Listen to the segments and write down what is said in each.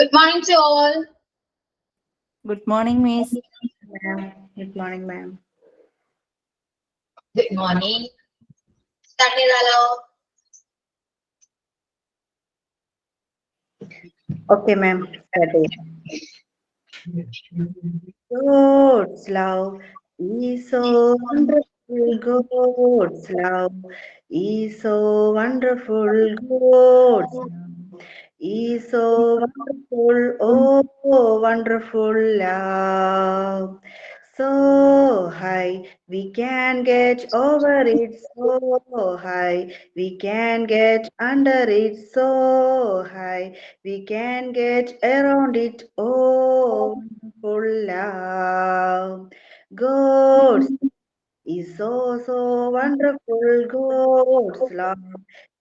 Good morning to all. Good morning, Miss. Ma'am. Good morning, ma'am. Good morning. Start ചെയ്താലോ? Okay, ma'am. Start it. God's love is so wonderful. God's love is so wonderful. God's love is so wonderful. Oh, wonderful love. So high, we can get over it. So high, we can get under it. So high, we can get around it. Oh, wonderful love. God's is so wonderful. God's love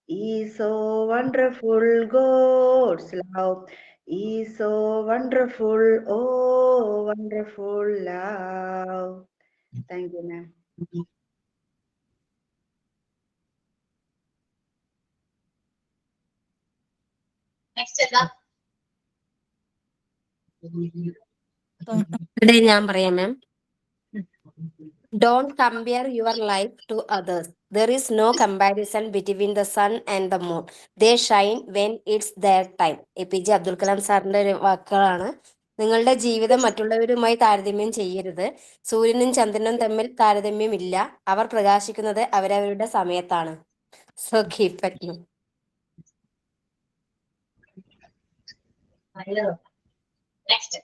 is so wonderful. God's love is so wonderful. Oh, wonderful love. Thank you, ma'am. Next എന്താ? Today ഞാൻ പറയാം മാം. Don't compare your life to others. There is no comparison between the sun and the moon. They shine when it's their time. APJ Abdul Kalam സാറിന്റെ ഒരു വാക്കുകളാണ്. നിങ്ങളുടെ ജീവിതം മറ്റുള്ളവരുമായി താരതമ്യം ചെയ്യരുത്. സൂര്യനും ചന്ദ്രനും തമ്മിൽ താരതമ്യമില്ല. അവർ പ്രകാശിക്കുന്നത് അവരവരുടെ സമയത്താണ്. So keep it you. Next.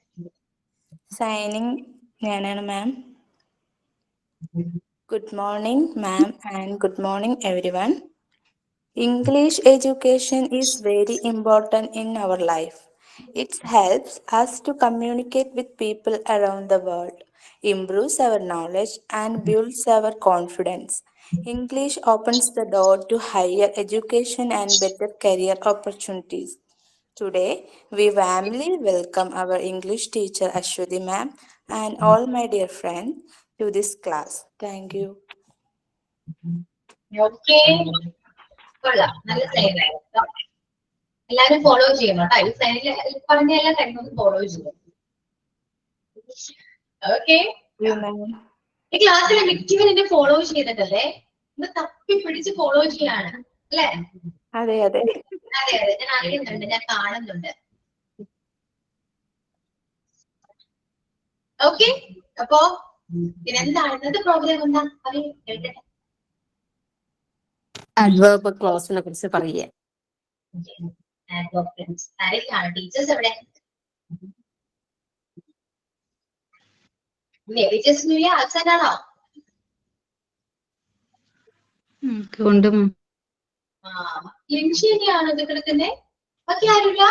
Signing ഞാനാണ് ma'am. Good morning, ma'am, and good morning, everyone. English education is very important in our life. It helps us to communicate with people around the world, improves our knowledge, and builds our confidence. English opens the door to higher education and better career opportunities. Today, we warmly welcome our English teacher Ashwati ma'am and all my dear friends to this class. Thank you. Okay. കൊള്ളാം. നല്ല sign ആയിരുന്നു. എല്ലാരും follow ചെയ്യണം കേട്ടോ. ഈ സൈനിൽ പറഞ്ഞ എല്ലാ കാര്യങ്ങളും ഫോളോ ചെയ്യണം. ഓക്കെ. You, ma'am. ഈ ക്ലാസ്സിലെ മിക്കവരും എന്നെ ഫോളോ ചെയ്തിട്ടല്ലേ? ഇന്ന് തപ്പി പിടിച്ച് ഫോളോ ചെയ്യാണ് അല്ലേ? അതെ അതെ അതെ അതെ, ഞാൻ അറിയുന്നുണ്ട്, ഞാൻ കാണുന്നുണ്ട്. ഓക്കെ, അപ്പോ പിന്നെന്താണ് ഇന്നത്തെ പ്രോഗ്രാം? എന്താ പറയൂ, കേൾക്കട്ടെ. Adverb clause-നെ കുറിച്ച് പറയുക. ആരൊക്കെയാണ് ടീച്ചേഴ്സ്? എവിടെ? ടീച്ചേഴ്സ് ആബ്സെന്റ് ആണോ? ലിൻഷിനെയാണോ ഇത് കിടക്കുന്നേ? ബാക്കി ആരുമില്ല?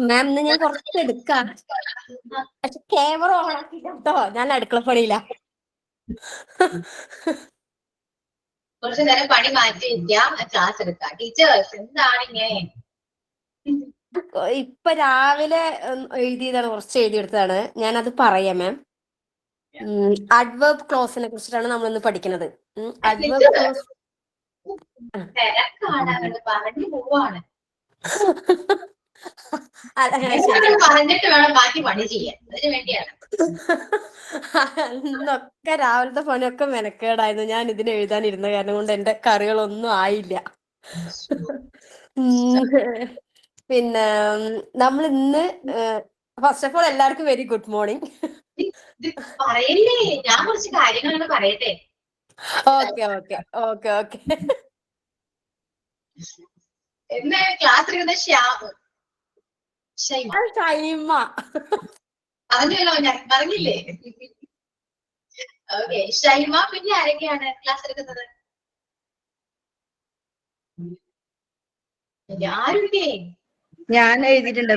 മാം ഇന്ന് ഞാൻ കുറച്ച് എടുക്കാം. പക്ഷെ ക്യാമറ ഓൺ ആക്കി കേട്ടോ, ഞാൻ അടുക്കള പണിയില്ല. കുറച്ചു നേരം പണി മാറ്റി വെക്കാം, ക്ലാസ് എടുക്കാം. ടീച്ചേഴ്സ് എന്താണ് ഇങ്ങനെ? ഇപ്പൊ രാവിലെ എഴുതിയതാണ്, കുറച്ച് എഴുതിയെടുത്തതാണ്. ഞാനത് പറയാം മാം. അഡ്വേർബ് ക്ലോസിനെ കുറിച്ചിട്ടാണ് നമ്മൾ ഇന്ന് പഠിക്കുന്നത്. അഡ്വേർബ് ക്ലോസ് പറഞ്ഞു പോവാണ്. ശരി, പറഞ്ഞിട്ട് വേണം ബാക്കി പണി ചെയ്യാൻ, അതിന് വേണ്ടിയാണ്. ഇന്നൊക്കെ രാവിലത്തെ പണിയൊക്കെ മെനക്കേടായിരുന്നു. ഞാൻ ഇതിന് എഴുതാനിരുന്ന കാരണം കൊണ്ട് എന്റെ കറികളൊന്നും ആയില്ല. പിന്നെ നമ്മൾ ഇന്ന് ഫസ്റ്റ് ഓഫ് ഓൾ എല്ലാവർക്കും വെരി ഗുഡ് മോർണിംഗ്. പറയല്ലേ, ഞാൻ കുറച്ച് കാര്യങ്ങളാണ് പറയട്ടെ. Okay okay okay okay. എന്ന് ക്ലാസ് എടുക്കുന്ന ഷൈമ പറഞ്ഞല്ലോ, ഞാൻ പറഞ്ഞില്ലേ? ഓക്കെ, ഷൈമ. പിന്നെ ആരൊക്കെയാണ് ക്ലാസ് എടുക്കുന്നത്? ആരുമില്ലേ? ഞാൻ എഴുതിയിട്ടുണ്ട്.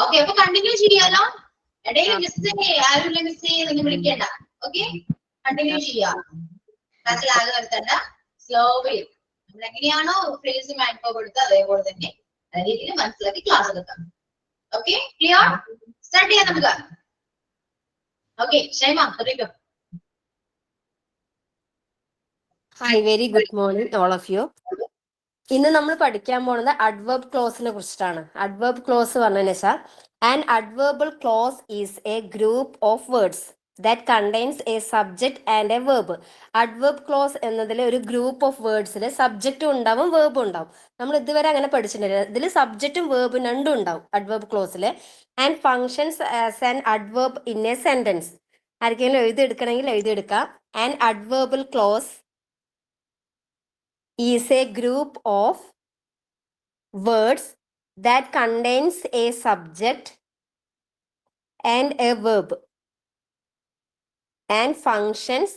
ഓക്കെ, അപ്പൊ കണ്ടിന്യൂ ചെയ്യാലോ. ഇടയിൽ മിസ് ആരുമില്ല, മിസ് നിങ്ങൾ വിളിക്കേണ്ട. ഓക്കെ, കണ്ടിന്യൂ ചെയ്യാം. ക്ലാസ്സിൽ ആകെ വരുത്തണ്ട, സ്ലോവിൽ നമ്മൾ എങ്ങനെയാണോ ഫ്രേസും ആൻഡ് കൊടുത്തത് അതേപോലെ തന്നെ രീതിയിൽ മനസ്സിലാക്കി ക്ലാസ് എടുക്കാം. Okay, clear? സ്റ്റാർട്ട് ചെയ്യാം നമുക്ക്. ഓക്കെ, ഷൈമ തുടങ്ങിക്കോ. Hi, very good morning all of you. ഇന്ന് നമ്മൾ പഠിക്കാൻ പോകുന്നത് അഡ്വേർബ് ക്ലോസിനെ കുറിച്ചിട്ടാണ്. അഡ്വേർബ് ക്ലോസ് പറഞ്ഞതെന്ന് വെച്ചാൽ an adverbial clause is a group of words that contains a subject and a verb. Adverb clause എന്നതിൽ ഒരു ഗ്രൂപ്പ് ഓഫ് വേർഡ്സിൽ സബ്ജക്റ്റും ഉണ്ടാവും വേർബും ഉണ്ടാവും. നമ്മൾ ഇതുവരെ അങ്ങനെ പഠിച്ചിട്ടില്ല. ഇതിൽ സബ്ജക്റ്റും വേർബും രണ്ടും ഉണ്ടാവും അഡ്വേർബ് ക്ലോസിൽ. And functions as an adverb in a sentence. ആർക്കെങ്കിലും എഴുതിയെടുക്കണമെങ്കിൽ എഴുതിയെടുക്കാം. An adverbial clause is a group of words that contains a subject and a verb and functions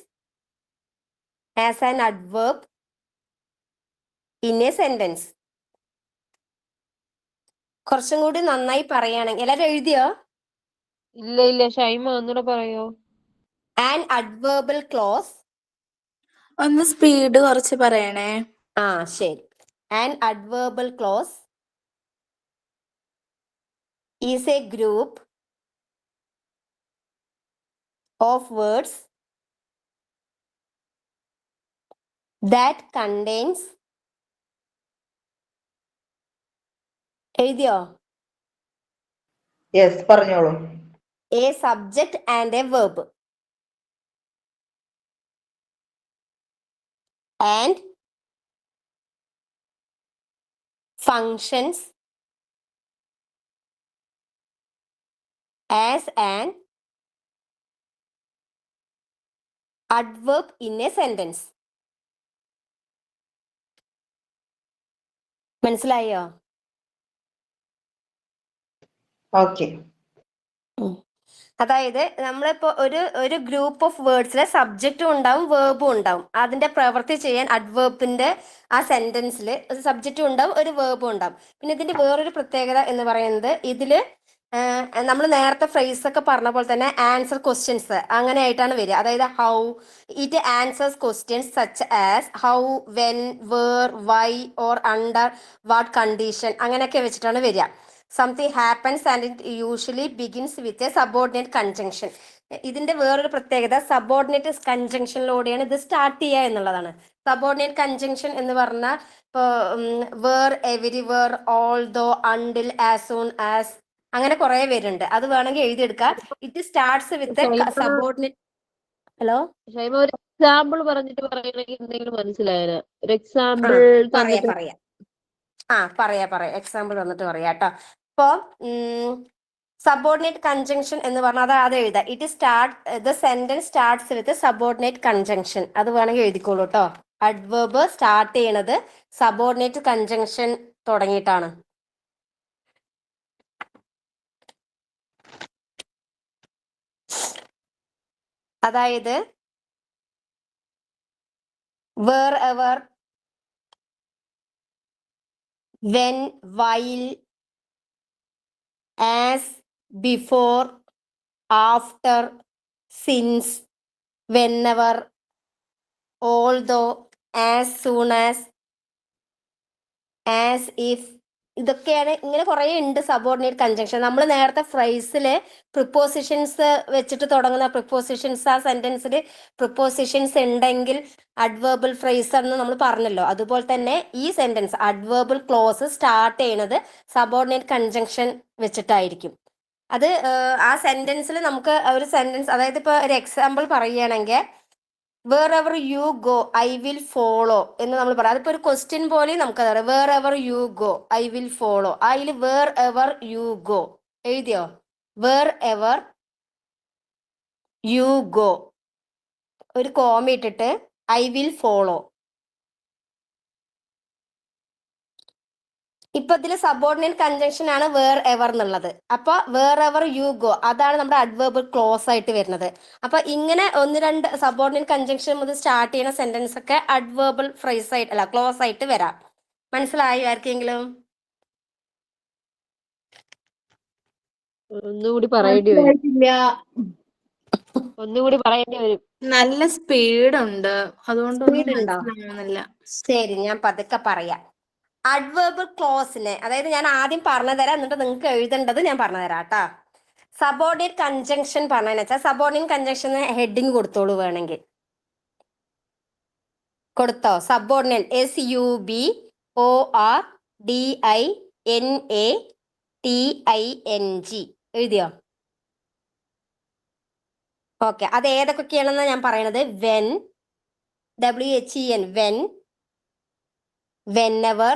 as an adverb in a sentence. കുറച്ചും കൂടി നന്നായി പറയുകയാണെങ്കിൽ എല്ലാവരും എഴുതിയോ? ഇല്ല ഷൈമ ഒന്നുകൂടെ പറയോ? An adverbal clause. ഒന്ന് സ്പീഡ് കുറച്ച് പറയണേ. ശരി. An adverbal clause is a group of words that contains എഴുതിയോ? യെസ് പറഞ്ഞോളൂ. A subject and a verb and functions as an adverb in a sentence. മനസ്സിലായോ? ഓക്കെ. അതായത് നമ്മളിപ്പോ ഒരു ഗ്രൂപ്പ് ഓഫ് വേർഡ്സിലെ സബ്ജക്റ്റും ഉണ്ടാവും വേർബും ഉണ്ടാവും. അതിന്റെ പ്രവൃത്തി ചെയ്യാൻ അഡ്വേർബിന്റെ ആ സെന്റൻസിൽ ഒരു സബ്ജക്റ്റും ഉണ്ടാവും ഒരു വേർബും ഉണ്ടാവും. പിന്നെ ഇതിന്റെ വേറൊരു പ്രത്യേകത എന്ന് പറയുന്നത് ഇതില് നമ്മൾ നേരത്തെ ഫ്രേസ് ഒക്കെ പറഞ്ഞ പോലെ തന്നെ ആൻസർ ക്വസ്റ്റ്യൻസ് അങ്ങനെ ആയിട്ടാണ് വരിക. അതായത് how it answers questions such as how, when, where, why or under what condition അങ്ങനെയൊക്കെ വെച്ചിട്ടാണ് വരിക. Something happens and it usually begins with a subordinate conjunction. ഇതിന്റെ വേറൊരു പ്രത്യേകത സബോർഡിനേറ്റ് കൺജങ്ഷനിലൂടെയാണ് ഇത് സ്റ്റാർട്ട് ചെയ്യുക എന്നുള്ളതാണ്. സബോർഡിനേറ്റ് കൺജങ്ഷൻ എന്ന് പറഞ്ഞാൽ ഇപ്പോൾ where, everywhere, although, until, as soon as അങ്ങനെ കുറെ പേരുണ്ട്. അത് വേണമെങ്കിൽ എഴുതിയെടുക്കാം. It starts with subordinate. Hello Shaima ഒരു എക്സാമ്പിൾ പറഞ്ഞിട്ട് പറയണെങ്കിൽ എന്തെങ്കിലും മനസ്സിലായാലോ? ഒരു എക്സാമ്പിൾ പറയാം. എക്സാമ്പിൾ തന്നിട്ട് പറയാം കേട്ടോ. ഇപ്പോ സബോർഡിനേറ്റ് കൺജങ്ഷൻ എന്ന് പറഞ്ഞാൽ അത് എഴുതാം. The sentence starts with subordinate conjunction. അത് വേണമെങ്കിൽ എഴുതിക്കോളൂ കേട്ടോ. അഡ്വേർബ് സ്റ്റാർട്ട് ചെയ്യണത് സബോർഡിനേറ്റ് കൺജങ്ഷൻ തുടങ്ങിയിട്ടാണ്. അതായത് wherever, when, while, as, before, after, since, whenever, although, as soon as if, ഇതൊക്കെയാണ്. ഇങ്ങനെ കുറേ ഉണ്ട് സബോർഡിനേറ്റ് കൺജങ്ഷൻ. നമ്മൾ നേരത്തെ ഫ്രൈസിലെ പ്രിപ്പോസിഷൻസ് വെച്ചിട്ട് തുടങ്ങുന്ന പ്രിപ്പോസിഷൻസ് ആ സെന്റൻസിൽ പ്രിപ്പോസിഷൻസ് ഉണ്ടെങ്കിൽ അഡ്വേർബൽ ഫ്രേസ് എന്ന് നമ്മൾ പറഞ്ഞല്ലോ. അതുപോലെ തന്നെ ഈ സെന്റൻസ് അഡ്വേർബൽ ക്ലോസ് സ്റ്റാർട്ട് ചെയ്യണത് സബോർഡിനേറ്റ് കൺജങ്ഷൻ വെച്ചിട്ടായിരിക്കും. അത് ആ സെന്റൻസിൽ നമുക്ക് ഒരു സെന്റൻസ്, അതായത് ഇപ്പോൾ ഒരു എക്സാമ്പിൾ പറയുകയാണെങ്കിൽ wherever you go I will follow എന്ന് നമ്മൾ പറയാം. അതിപ്പോ ഒരു ക്വസ്റ്റ്യൻ പോലെ നമുക്കത് അറിയാം. Wherever you go I will follow. അതിൽ വേർ എവർ യു ഗോ എഴുതിയോ? വേർ എവർ യു ഗോ ഒരു കോമ ഇട്ടിട്ട് ഐ വിൽ ഫോളോ. ഇപ്പൊ ഇതിൽ സബോർഡിനേറ്റ് കൺജങ്ഷൻ ആണ് വേർ എവർ എന്നുള്ളത്. അപ്പൊ വേർ എവർ യു ഗോ അതാണ് നമ്മുടെ അഡ്വേർബൽ ക്ലോസ് ആയിട്ട് വരുന്നത്. അപ്പൊ ഇങ്ങനെ ഒന്ന് രണ്ട് സബോർഡിനേറ്റ് കൺജങ്ഷൻ മുതൽ സ്റ്റാർട്ട് ചെയ്യുന്ന സെന്റൻസ് ഒക്കെ അഡ്വേർബൽ ഫ്രേസ് ആയിട്ട് അല്ല ക്ലോസ് ആയിട്ട് വരാം. മനസ്സിലായോ ആർക്കെങ്കിലും? ഒന്നുകൂടി പറയേണ്ടി വരും. നല്ല സ്പീഡ് ഉണ്ട്, അതുകൊണ്ടൊന്നും Speed ഉണ്ടോ? മനസ്സിലാവുന്നില്ല. ശരി, ഞാൻ പതുക്കെ പറയാം. അഡ്വേർബൽ ക്ലോസിനെ, അതായത് ഞാൻ ആദ്യം പറഞ്ഞു തരാം, എന്നിട്ട് നിങ്ങൾക്ക് എഴുതേണ്ടത് ഞാൻ പറഞ്ഞു തരാം കേട്ടോ. സബോർഡിനേറ്റ് കൺജങ്ഷൻ പറഞ്ഞതെന്ന് വെച്ചാൽ സബോർഡിനേറ്റ് കൺജങ്ഷന് ഹെഡിങ് കൊടുത്തോളൂ വേണമെങ്കിൽ. കൊടുത്തോ? Subordinate SUB ORDINATING. എഴുതിയോ? ഓക്കെ, അത് ഏതൊക്കെയാണെന്ന് ഞാൻ പറയണത്. When, WHEN, when, whenever,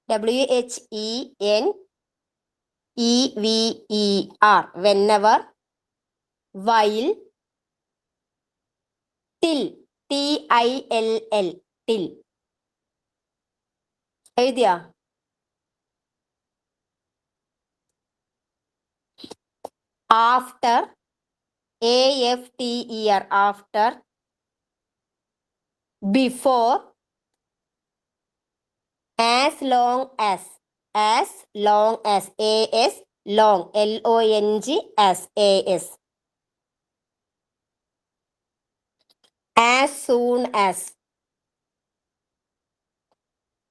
WHENEVER, whenever, while, till, TILL, till. എഴുതിയോ? After, AFTER, after, before, as long as, as long as, AS, long, LONG, as, as soon as.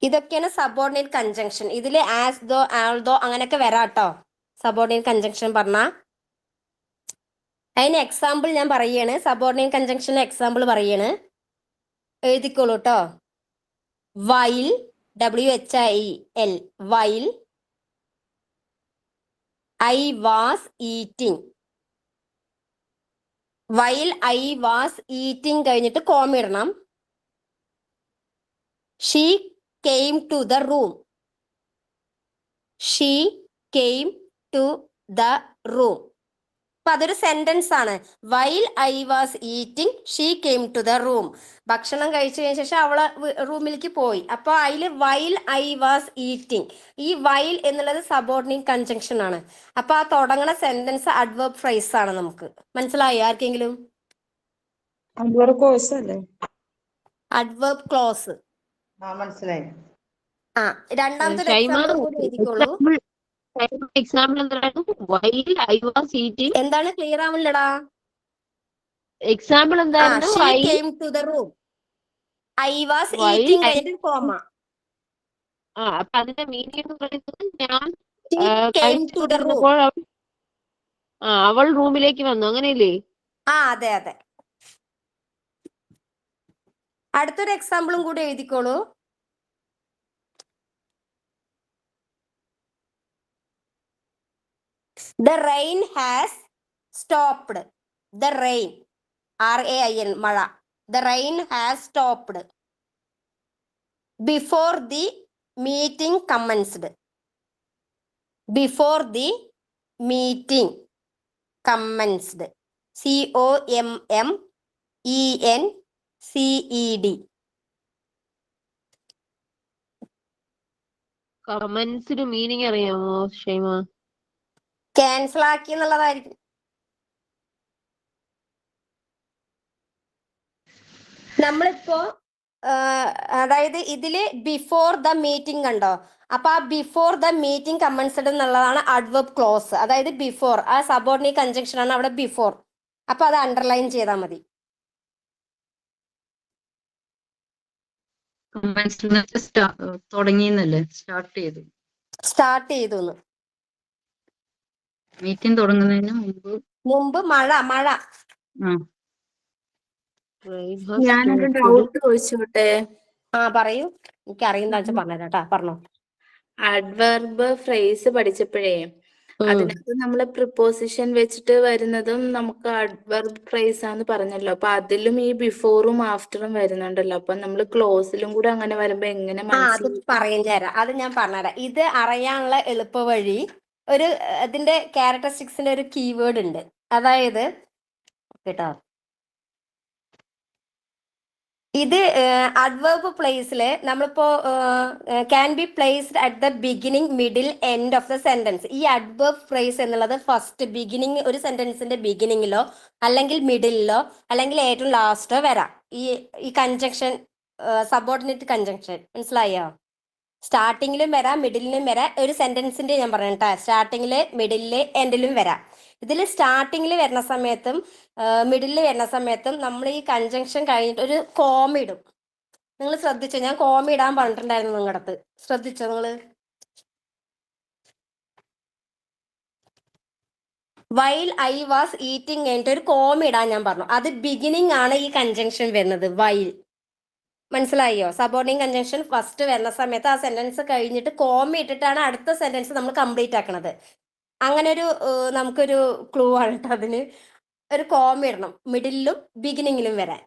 ഇതൊക്കെയാണ് subordinate conjunction. ഇതിൽ as ദോ, ആൾദോ അങ്ങനെയൊക്കെ വരാട്ടോ subordinate conjunction പറഞ്ഞാൽ. അതിന് example ഞാൻ പറയാണ്. Subordinate conjunction example പറയാണ്, എഴുതിക്കോളൂ കേട്ടോ. While, WHIL, while I was eating. While I was eating കഴിഞ്ഞിട്ട് കോമ ഇടണം. She came to the room. She came to the room. അപ്പൊ അതൊരു സെന്റൻസ് ആണ്. While I was eating, she came to the room. ഭക്ഷണം കഴിച്ചു കഴിഞ്ഞ ശേഷം അവള് റൂമിലേക്ക് പോയി. അപ്പൊ അതിൽ വൈൽ I was eating, ഈ വൈൽ എന്നുള്ളത് സബോർഡിനേറ്റ് കൺജങ്ഷൻ ആണ്. അപ്പൊ ആ തുടങ്ങണ സെന്റൻസ് അഡ്വർബ് ഫ്രേസ് ആണ്. നമുക്ക് മനസ്സിലായോ ആർക്കെങ്കിലും? കോഴ്സ് അല്ലേ? Adverb close. മനസ്സിലായി. ആ, രണ്ടാമത്തെ ഷൈമ, എക്സാമ്പിൾ കൂടി എഴുതിക്കോളൂ. എക്സാമ്പിൾ എന്തായിരുന്നു? While I was eating. എന്താണ്? ക്ലിയർ ആവില്ലടാ. എക്സാമ്പിൾ എന്തായിരുന്നു? She came to the room. I was eating കഴിഞ്ഞിട്ട് കോമ. അപ്പൊ അതിന്റെ മീനിങ് എന്ന് പറയുന്നത് ഞാൻ She came to the room. അവൾ റൂമിലേക്ക് വന്നു, അങ്ങനെയല്ലേ? അതെ അതെ. അടുത്തൊരു എക്സാമ്പിളും കൂടി എഴുതിക്കോളൂ. The rain has stopped. The rain, RAIN, മഴ. The rain has stopped before the meeting commenced. Before the meeting commenced. COMMENCED. കമന്റ്സിന് മീനിങ് അറിയാമോ ഷൈമ? ക്യാൻസൽ ആക്കി എന്നുള്ളതായിരിക്കും. നമ്മളിപ്പോ അതായത് ഇതില് ബിഫോർ ദ മീറ്റിംഗ് കണ്ടോ? അപ്പൊ ആ ബിഫോർ ദ മീറ്റിംഗ് കമൻസ്ഡ് എന്നുള്ളതാണ് അഡ്വർബ് ക്ലോസ്. അതായത് ബിഫോർ, ആ സബോർഡിനേറ്റ് കൺജങ്ഷൻ ആണ് അവിടെ ബിഫോർ. അപ്പൊ അത് അണ്ടർലൈൻ ചെയ്താൽ മതി. തുടങ്ങിയെന്നല്ലേ? സ്റ്റാർട്ട് ചെയ്തു. മീറ്റിംഗ് തുടങ്ങുന്നതിന് മുമ്പ് മഴ. ഞാനൊരു ഡൗട്ട് ചോദിച്ചോട്ടെ? പറയൂ. എനിക്ക് അറിയുന്ന പറഞ്ഞുതരാട്ടാ. പറഞ്ഞോ. അഡ്വർബ് ഫ്രേസ് പഠിച്ചപ്പോഴേ അതിനകത്ത് നമ്മള് പ്രിപ്പോസിഷൻ വെച്ചിട്ട് വരുന്നതും നമുക്ക് അഡ്വർബ് ഫ്രേസ് ആന്ന് പറഞ്ഞല്ലോ. അപ്പൊ അതിലും ഈ ബിഫോറും ആഫ്റ്ററും വരുന്നുണ്ടല്ലോ. അപ്പൊ നമ്മള് ക്ലോസിലും കൂടെ അങ്ങനെ വരുമ്പോ എങ്ങനെ അത് മനസ്സിലാക്കും? പറഞ്ഞുതരാം. അത് ഞാൻ പറഞ്ഞുതരാം. ഇത് അറിയാനുള്ള എളുപ്പ വഴി, ഒരു ഇതിന്റെ ക്യാരക്ടറിസ്റ്റിക്സിന്റെ ഒരു കീവേഡ് ഉണ്ട്. അതായത് കേട്ടോ, ഇത് അഡ്വർബ് പ്ലേസിൽ നമ്മളിപ്പോ can be placed at the beginning, middle, end of the sentence. ഈ അഡ്വർബ് ഫ്രേസ് എന്നുള്ളത് ഫസ്റ്റ് ബിഗിനിങ്, ഒരു സെന്റൻസിന്റെ ബിഗിനിങ്ങിലോ അല്ലെങ്കിൽ മിഡിലിലോ അല്ലെങ്കിൽ ഏറ്റവും ലാസ്റ്റോ വരാം. ഈ കൺജങ്ഷൻ, സബോർഡിനേറ്റ് കൺജങ്ഷൻ മനസ്സിലായോ? സ്റ്റാർട്ടിങ്ങിലും വരാം, മിഡിലിലും വരാം. ഒരു സെന്റൻസിന്റെ ഞാൻ പറഞ്ഞു കേട്ടോ, സ്റ്റാർട്ടിങ്ങില്, മിഡിലില്, എൻഡിലും വരാം. ഇതിൽ സ്റ്റാർട്ടിങ്ങിൽ വരുന്ന സമയത്തും മിഡിലിൽ വരുന്ന സമയത്തും നമ്മൾ ഈ കൺജങ്ഷൻ കഴിഞ്ഞിട്ട് ഒരു കോമ ഇടും. നിങ്ങൾ ശ്രദ്ധിച്ചോ? ഞാൻ കോമ ഇടാൻ പറഞ്ഞിട്ടുണ്ടായിരുന്നു നിങ്ങളുടെ അടുത്ത്. ശ്രദ്ധിച്ചോ നിങ്ങള്? വൈൽ ഐ വാസ് ഈറ്റിംഗ് കഴിഞ്ഞിട്ട് ഒരു കോമ ഇടാൻ ഞാൻ പറഞ്ഞു. അത് ബിഗിനിങ് ആണ് ഈ കൺജങ്ഷൻ വരുന്നത്. വൈൽ മനസ്സിലായോ? സബോർഡിനേറ്റ് കൺജങ്ഷൻ ഫസ്റ്റ് വരുന്ന സമയത്ത് ആ സെന്റൻസ് കഴിഞ്ഞിട്ട് കോമ ഇട്ടിട്ടാണ് അടുത്ത സെന്റൻസ് നമ്മൾ കംപ്ലീറ്റ് ആക്കണത്. അങ്ങനെ ഒരു നമുക്കൊരു ക്ലൂ ആണ് കേട്ടോ അതിന്. ഒരു കോമ ഇടണം മിഡിലും ബിഗിനിങ്ങിലും വരാൻ.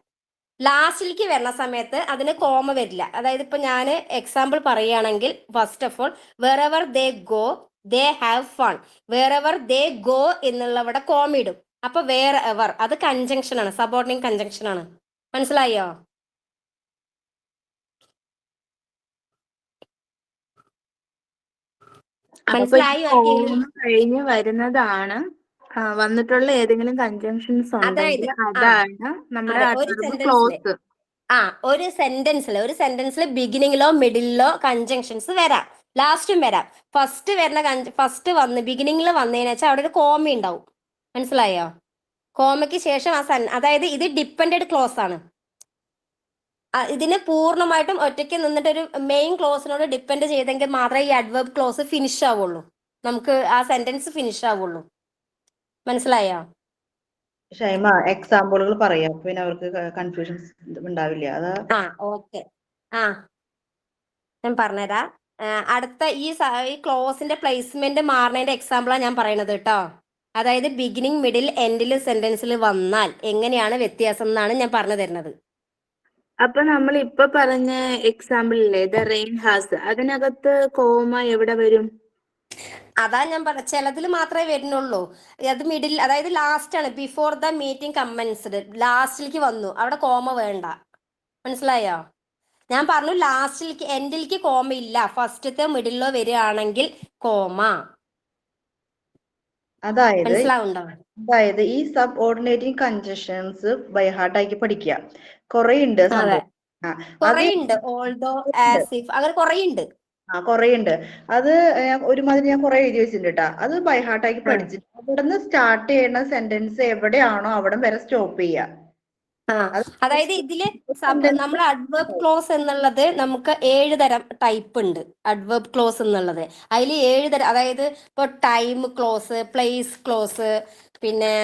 ലാസ്റ്റിലേക്ക് വരുന്ന സമയത്ത് അതിന് കോമ വരില്ല. അതായത് ഇപ്പൊ ഞാൻ എക്സാമ്പിൾ പറയുകയാണെങ്കിൽ, first of all wherever they go they have fun. Wherever they go എന്നുള്ളവിടെ കോമ ഇടും. അപ്പൊ വേറെ എവർ അത് കൺജങ്ഷൻ ആണ്, സബോർഡിനേറ്റ് കൺജങ്ഷൻ ആണ്. മനസ്സിലായോ? മനസ്സിലായോ? കഴിഞ്ഞ് വരുന്നതാണ് വന്നിട്ടുള്ള ഏതെങ്കിലും കൺജങ്ഷൻസ് ഉണ്ടെങ്കിൽ അതാണ് നമ്മുടെ ക്ലോസ്. ഒരു സെന്റൻസിൽ ബിഗിനിങ്ങിലോ മിഡിലോ കൺജങ്ഷൻസ് വരാം, ലാസ്റ്റും വരാം. ഫസ്റ്റ് വന്ന് ബിഗിനിങ്ങിൽ വന്നതിന് വെച്ചാൽ അവിടെ ഒരു കോമ ഉണ്ടാവും. മനസ്സിലായോ? കോമയ്ക്ക് ശേഷം അതായത് ഇത് ഡിപ്പെൻഡഡ് ക്ലോസ് ആണ്. ഇതിന് പൂർണ്ണമായിട്ടും ഒറ്റയ്ക്ക് നിന്നിട്ട് ഒരു മെയിൻ ക്ലോസിനോട് ഡിപ്പെൻഡ് ചെയ്തെങ്കിൽ മാത്രമേ ഈ അഡ്വർബ് ക്ലോസ് ഫിനിഷ് ആവുള്ളൂ, നമുക്ക് ആ സെന്റൻസ് ഫിനിഷ് ആവുള്ളൂ. മനസ്സിലായോ? ഷൈമ എക്സാമ്പിളുകൾ പറയാം, പിന്നെ അവർക്ക് കൺഫ്യൂഷൻസ് ഉണ്ടാവില്ല. അതാ ഓക്കെ. ഞാൻ പറഞ്ഞുതരാം. അടുത്ത ഈ ക്ലോസിന്റെ പ്ലേസ്മെന്റ് മാറുന്നതിന്റെ എക്സാമ്പിളാണ് ഞാൻ പറയുന്നത് കേട്ടോ. അതായത് ബിഗിനിങ് മിഡിൽ എൻഡിൽ സെന്റൻസിൽ വന്നാൽ എങ്ങനെയാണ് വ്യത്യാസം എന്നാണ് ഞാൻ പറഞ്ഞു തരുന്നത്. അപ്പൊ നമ്മൾ ഇപ്പൊ പറഞ്ഞ എക്സാമ്പിളില്ലേ ദ റെയിൻ ഹാസ്, അതിനകത്ത് കോമ എവിടെ വരും? അതാ ഞാൻ പറഞ്ഞ ചിലതിൽ മാത്രമേ വരുന്നുള്ളൂ. അത് മിഡിൽ, അതായത് ലാസ്റ്റ് ആണ്. ബിഫോർ ദ മീറ്റിംഗ് കമ്മൻസ്ഡ്, ലാസ്റ്റിലേക്ക് വന്നു, അവിടെ കോമ വേണ്ട. മനസ്സിലായോ? ഞാൻ പറഞ്ഞു ലാസ്റ്റിലേക്ക് എൻഡിലേക്ക് കോമ ഇല്ല, ഫസ്റ്റത്തെ മിഡിലോ വരികയാണെങ്കിൽ കോമ. അതായത് ഈ സബ് ഓർഡിനേറ്റിംഗ് കൺജക്ഷൻസ് ബൈ ഹാർട്ട് ആക്കി പഠിക്കുക. കുറെ ഉണ്ട് സംഭവം. ഓൾദോ, ആസ് ഇഫ്, അങ്ങനെ കുറെ ഉണ്ട്. അത് ഒരുമാതിരി ഞാൻ കുറെ എഴുതി വെച്ചിട്ടുണ്ട് കേട്ടാ. അത് ബൈ ഹാർട്ട് ആക്കി പഠിച്ചിട്ട് അവിടുന്ന് സ്റ്റാർട്ട് ചെയ്യുന്ന സെന്റൻസ് എവിടെയാണോ അവിടെ വരെ സ്റ്റോപ്പ് ചെയ്യുക. അതായത് ഇതില് നമ്മൾ അഡ്വർബ് ക്ലോസ് എന്നുള്ളത് നമുക്ക് 7 തരം ടൈപ്പ് ഉണ്ട്. അഡ്വർബ് ക്ലോസ് എന്നുള്ളത് അതിൽ 7 തരം. അതായത് ഇപ്പൊ ടൈം ക്ലോസ്, പ്ലേസ് ക്ലോസ്, പിന്നെ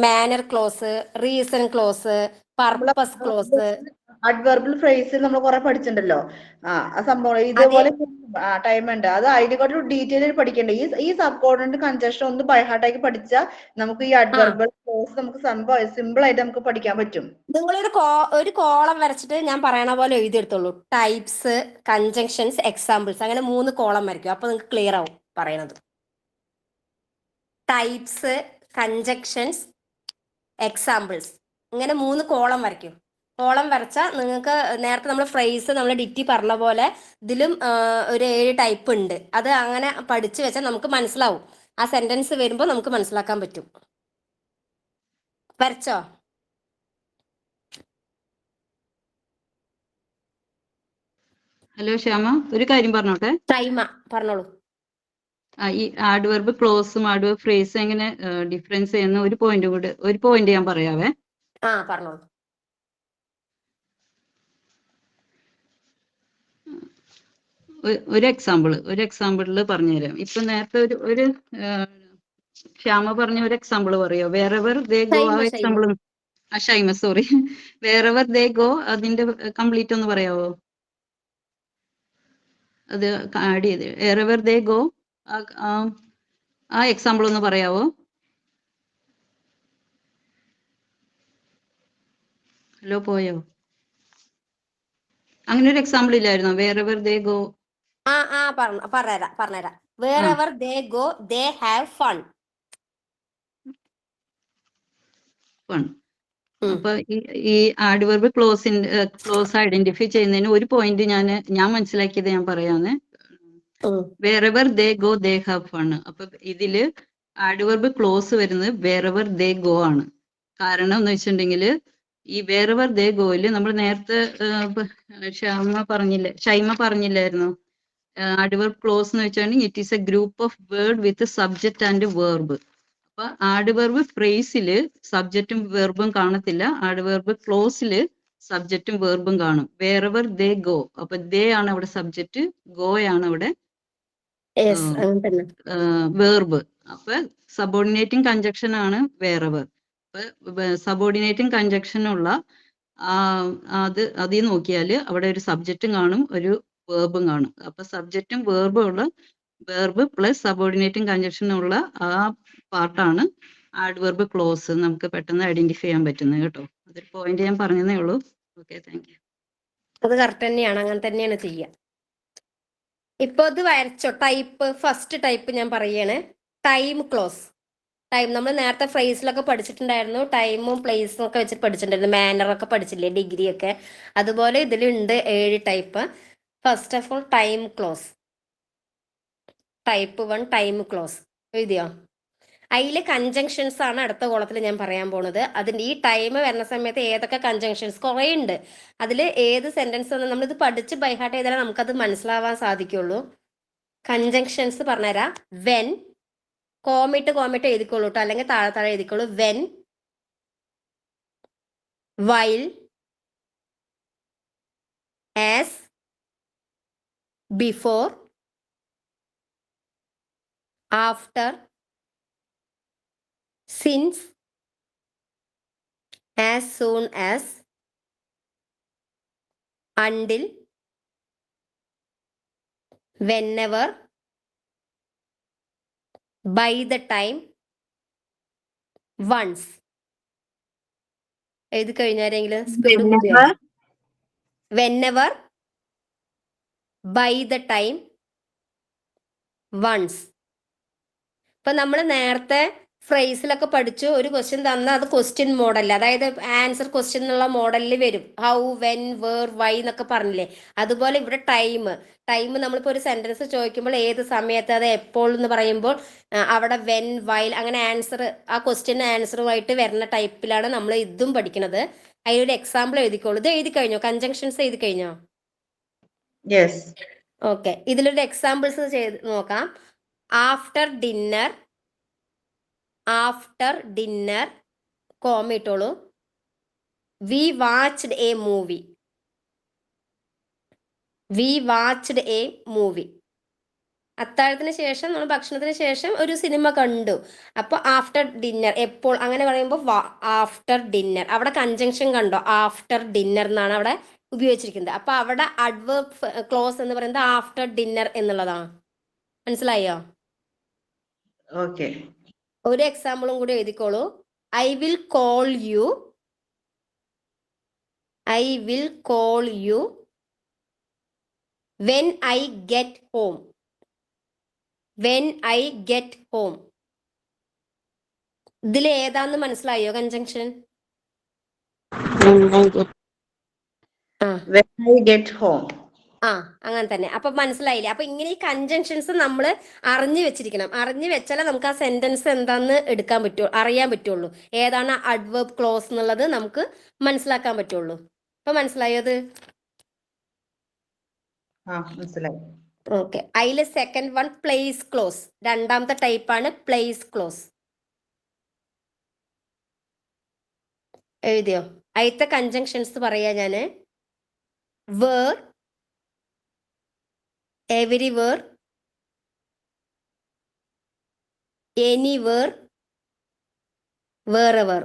manner clause, reason clause, purpose clause. Adverbial ഫ്രേസിൽ നമ്മൾ കുറെ പഠിച്ചിട്ടുണ്ടല്ലോ. ആ സംഭവം ഇതേപോലെ ടൈം ഉണ്ട്. അത് അതിനെക്കാട്ടും ഡീറ്റെയിൽ പഠിക്കണ്ടേ. ഈ സബ് കോർഡിനേറ്റ് കൺജക്ഷൻ ഒന്ന് ബൈ ഹാർട്ട് ആക്കി പഠിച്ചാൽ നമുക്ക് ഈ അഡ്വർബൽ ക്ലോസ് നമുക്ക് സിമ്പിൾ ആയിട്ട് നമുക്ക് പഠിക്കാൻ പറ്റും. ഒരു കോളം വരച്ചിട്ട് ഞാൻ പറയണ പോലെ എഴുതിയെടുത്തോളൂ. ടൈപ്സ്, കൺജങ്ഷൻസ്, എക്സാമ്പിൾസ്, അങ്ങനെ 3 കോളം വരയ്ക്കും. അപ്പൊ നിങ്ങൾക്ക് ക്ലിയർ ആവും പറയണത്. ടൈപ്സ്, കൺജങ്ഷൻസ്, എക്സാമ്പിൾസ്, ഇങ്ങനെ 3 കോളം വരയ്ക്കും. കോളം വരച്ചാൽ നിങ്ങൾക്ക് നേരത്തെ നമ്മൾ ഫ്രേസ് നമ്മൾ ഡിറ്റി പറഞ്ഞ പോലെ ഇതിലും ഒരു 7 ടൈപ്പ് ഉണ്ട്. അത് അങ്ങനെ പഠിച്ചു വെച്ചാൽ നമുക്ക് മനസ്സിലാവും. ആ സെന്റൻസ് വരുമ്പോൾ നമുക്ക് മനസ്സിലാക്കാൻ പറ്റും. വരച്ചോ? ഹലോ ശ്യാമ, ഒരു കാര്യം പറഞ്ഞോട്ടെ. ടൈമ പറഞ്ഞോളൂ. ഈ ആഡ്വർബ് ക്ലോസും ആഡ്വർബ് ഫ്രേസും എങ്ങനെ ഡിഫറൻസ് ചെയ്യുന്ന ഒരു പോയിന്റ് ഞാൻ പറയാവേ. പറഞ്ഞോളൂ. ഒരു എക്സാമ്പിളിൽ പറഞ്ഞുതരാം. ഇപ്പൊ നേരത്തെ ഒരു ശ്യാമ പറഞ്ഞ ഒരു എക്സാമ്പിൾ പറയോ? Wherever they go. ആ example Shaima, sorry, wherever they go, അതിന്റെ കംപ്ലീറ്റ് ഒന്ന് പറയാവോ? അത് ആഡ് ചെയ്ത് വേറെവർ ദേ ഗോ, ആ എക്സാമ്പിൾ ഒന്ന് പറയാവോ? ഹലോ, പോയോ? അങ്ങനെ ഒരു എക്സാമ്പിൾ ഇല്ലായിരുന്നോ? Wherever they go. പറഞ്ഞുതരാം. Wherever they go they have fun. അപ്പൊ ഈ ആഡ്വർബ് ക്ലോസ് ഐഡന്റിഫൈ ചെയ്യുന്നതിന് ഒരു പോയിന്റ് ഞാൻ മനസ്സിലാക്കിയത് ഞാൻ പറയാന്ന്. Wherever they go they have fun. അപ്പൊ ഇതില് ആഡ്വർബ് ക്ലോസ് വരുന്നത് വേറെവർ ദേ ഗോ ആണ്. കാരണം എന്ന് വെച്ചിട്ടുണ്ടെങ്കിൽ ഈ വേറെവർ ദേ ഗോയില് നമ്മൾ നേരത്തെ ഷൈമ പറഞ്ഞില്ലായിരുന്നു, ആഡ്വർബ് ക്ലോസ് എന്ന് വെച്ചാൽ it is a group of word with subject and verb. അപ്പൊ ആഡ്വർബ് ഫ്രേസില് സബ്ജക്റ്റും വെർബും കാണത്തില്ല. ആഡ്വർബ് ക്ലോസില് സബ്ജക്റ്റും വെർബും കാണും. വേറെവർ ദേ ഗോ, അപ്പൊ ദേ ആണ് അവിടെ സബ്ജക്റ്റ്, ഗോ ആണ് അവിടെ വേർബ്. അപ്പൊ സബോർഡിനേറ്റിംഗ് കൺജക്ഷൻ ആണ് വേറെവർ. അപ്പൊ സബോർഡിനേറ്റിംഗ് കൺജക്ഷനുള്ള അതിൽ നോക്കിയാൽ അവിടെ ഒരു സബ്ജക്റ്റും കാണും, ഒരു വേർബും കാണും. അപ്പൊ സബ്ജക്റ്റും വേർബും ഉള്ള വേർബ് പ്ലസ് സബോർഡിനേറ്റിംഗ് കൺജക്ഷനും ഉള്ള ആ പാർട്ടാണ് ആഡ്വർബ് ക്ലോസ്. നമുക്ക് പെട്ടെന്ന് ഐഡന്റിഫൈ ചെയ്യാൻ പറ്റുന്നത് കേട്ടോ. അതൊരു പോയിന്റ് ഞാൻ പറഞ്ഞതേ ഉള്ളൂ. Okay, thank you. അത് കറക്റ്റ് തന്നെയാണ്, അങ്ങനെ തന്നെയാണ് ചെയ്യുക. ഇപ്പൊ ഇത് വരച്ചോ. ടൈപ്പ് ഫസ്റ്റ് ടൈപ്പ് ഞാൻ പറയാണ്, ടൈം ക്ലോസ്. ടൈം നമ്മൾ നേരത്തെ ഫ്രേസിലൊക്കെ പഠിച്ചിട്ടുണ്ടായിരുന്നു, ടൈമും പ്ലേസും ഒക്കെ വെച്ച് പഠിച്ചിട്ടുണ്ടായിരുന്നു, മാനറൊക്കെ പഠിച്ചില്ലേ ഡിഗ്രി ഒക്കെ. അതുപോലെ ഇതിലുണ്ട് 7 type. First of all time close. Type 1 time close എഴുതിയോ? അതിൽ കൺജങ്ഷൻസ് ആണ് അടുത്ത കോളത്തിൽ ഞാൻ പറയാൻ പോണത്. അതിന്റെ ഈ ടൈം വരുന്ന സമയത്ത് ഏതൊക്കെ കൺജങ്ഷൻസ് കുറേ ഉണ്ട്. അതിൽ ഏത് സെന്റൻസ് ഒന്നും നമ്മളിത് പഠിച്ച് ബൈഹാർട്ട് ചെയ്താലേ നമുക്കത് മനസ്സിലാവാൻ സാധിക്കുള്ളൂ. കൺജങ്ഷൻസ് പറഞ്ഞുതരാം. വെൻ, കോമിട്ട് എഴുതിക്കോളൂ കേട്ടോ, അല്ലെങ്കിൽ താഴെ എഴുതിക്കോളൂ. When, while, as, before, after, since, as soon as, until, whenever, by the time, once. എഴുതി കഴിഞ്ഞാരെങ്കിലും speed കൂട്ടിയോ? whenever, by the time, once. ഇപ്പൊ നമ്മൾ നേരത്തെ ഫ്രേസിലൊക്കെ പഠിച്ചു, ഒരു ക്വസ്റ്റ്യൻ തന്നാൽ അത് ക്വസ്റ്റ്യൻ മോഡലിൽ, അതായത് ആൻസർ ക്വസ്റ്റ്യൻ എന്നുള്ള മോഡലിൽ വരും. ഹൗ, വെൻ, വേർ, വൈ എന്നൊക്കെ പറഞ്ഞില്ലേ, അതുപോലെ ഇവിടെ ടൈം നമ്മളിപ്പോൾ ഒരു സെന്റൻസ് ചോദിക്കുമ്പോൾ ഏത് സമയത്ത്, അത് എപ്പോൾ എന്ന് പറയുമ്പോൾ അവിടെ വെൻ, വൈൽ, അങ്ങനെ ആൻസർ ആ ക്വസ്റ്റ്യൻ ആൻസറുമായിട്ട് വരുന്ന ടൈപ്പിലാണ് നമ്മൾ ഇതും പഠിക്കുന്നത്. അതിനൊരു എക്സാമ്പിൾ എഴുതിക്കോളൂ. ഇത് എഴുതി കഴിഞ്ഞോ? കൺജങ്ഷൻസ് എഴുതി കഴിഞ്ഞോ? യെസ്. ഓക്കെ, ഇതിലൊരു എക്സാമ്പിൾസ് ചെയ്ത് നോക്കാം. After dinner, after dinner, comma ഇട്ടോളൂ. We watched a movie, we watched a movie. അത്താഴത്തിന് ശേഷം, നമ്മൾ ഭക്ഷണത്തിന് ശേഷം ഒരു സിനിമ കണ്ടു. അപ്പോൾ ആഫ്റ്റർ ഡിന്നർ, എപ്പോൾ, അങ്ങനെ പറയുമ്പോൾ ആഫ്റ്റർ ഡിന്നർ. അവിടെ കൺജങ്ഷൻ കണ്ടോ? ആഫ്റ്റർ ഡിന്നർ എന്നാണ് അവിടെ ഉപയോഗിച്ചിരിക്കുന്നത്. അപ്പൊ അവിടെ അഡ്വർബ് ക്ലോസ് എന്ന് പറയുന്നത് ആഫ്റ്റർ ഡിന്നർ എന്നുള്ളതാണ്. മനസ്സിലായോ? ഓക്കെ. ഒരു എക്സാമ്പിളും കൂടി എഴുതിക്കോളൂ. I will call you, I will call you when I get home, when I get home. ഇതിൽ ഏതാന്ന് മനസ്സിലായോ conjunction? When I get home. അങ്ങനെ തന്നെ. അപ്പൊ മനസ്സിലായില്ലേ? അപ്പൊ ഇങ്ങനെ ഈ കൺജങ്ഷൻസ് നമ്മൾ അറിഞ്ഞു വെച്ചിരിക്കണം. അറിഞ്ഞു വെച്ചാലേ നമുക്ക് ആ സെന്റൻസ് എന്താന്ന് എടുക്കാൻ പറ്റുള്ളൂ, അറിയാൻ പറ്റുള്ളൂ. ഏതാണ് അഡ്വർബ് ക്ലോസ് എന്നുള്ളത് നമുക്ക് മനസ്സിലാക്കാൻ പറ്റുള്ളൂ. അപ്പൊ മനസ്സിലായോ അത്? മനസ്സിലായി. ഓക്കെ. അതിൽ സെക്കൻഡ് വൺ പ്ലേസ് ക്ലോസ്, രണ്ടാമത്തെ ടൈപ്പാണ് പ്ലേസ് ക്ലോസ്. എഴുതിയോ? അതിലത്തെ കൺജങ്ഷൻസ് പറയാ ഞാന്. Where, everywhere, anywhere, wherever.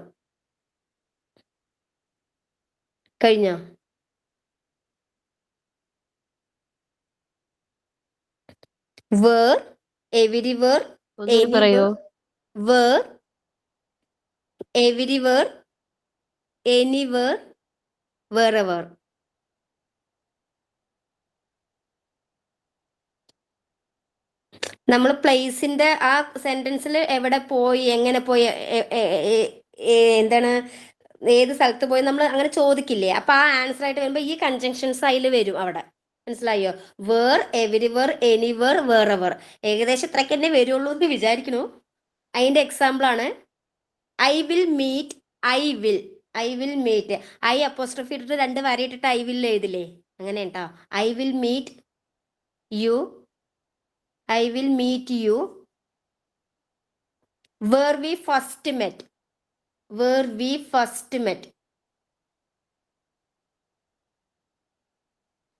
കഴിഞ്ഞോ? വേർ, everywhere, പറയോ? വേർ, everywhere, anywhere, wherever. നമ്മൾ പ്ലേസിന്റെ ആ സെന്റൻസിൽ എവിടെ പോയി, എങ്ങനെ പോയി, എന്താണ്, ഏത് സ്ഥലത്ത് പോയി നമ്മൾ അങ്ങനെ ചോദിക്കില്ലേ? അപ്പൊ ആ ആൻസർ ആയിട്ട് വരുമ്പോ ഈ കൺജങ്ഷൻസ് അതിൽ വരും അവിടെ. മനസ്സിലായോ? Where, everywhere, anywhere, wherever. ഏകദേശം ഇത്രയ്ക്ക് തന്നെ വരുള്ളൂ എന്ന് വിചാരിക്കണു. അതിന്റെ എക്സാമ്പിൾ ആണ് I will meet, I will, I will meet. I apostrophe ഇട്ടിട്ട് 2 വര ഇട്ടിട്ട് ഐ വിൽ എഴുതില്ലേ? അങ്ങനെ കേട്ടോ. I will meet you, I will meet you where we first met, where we first met.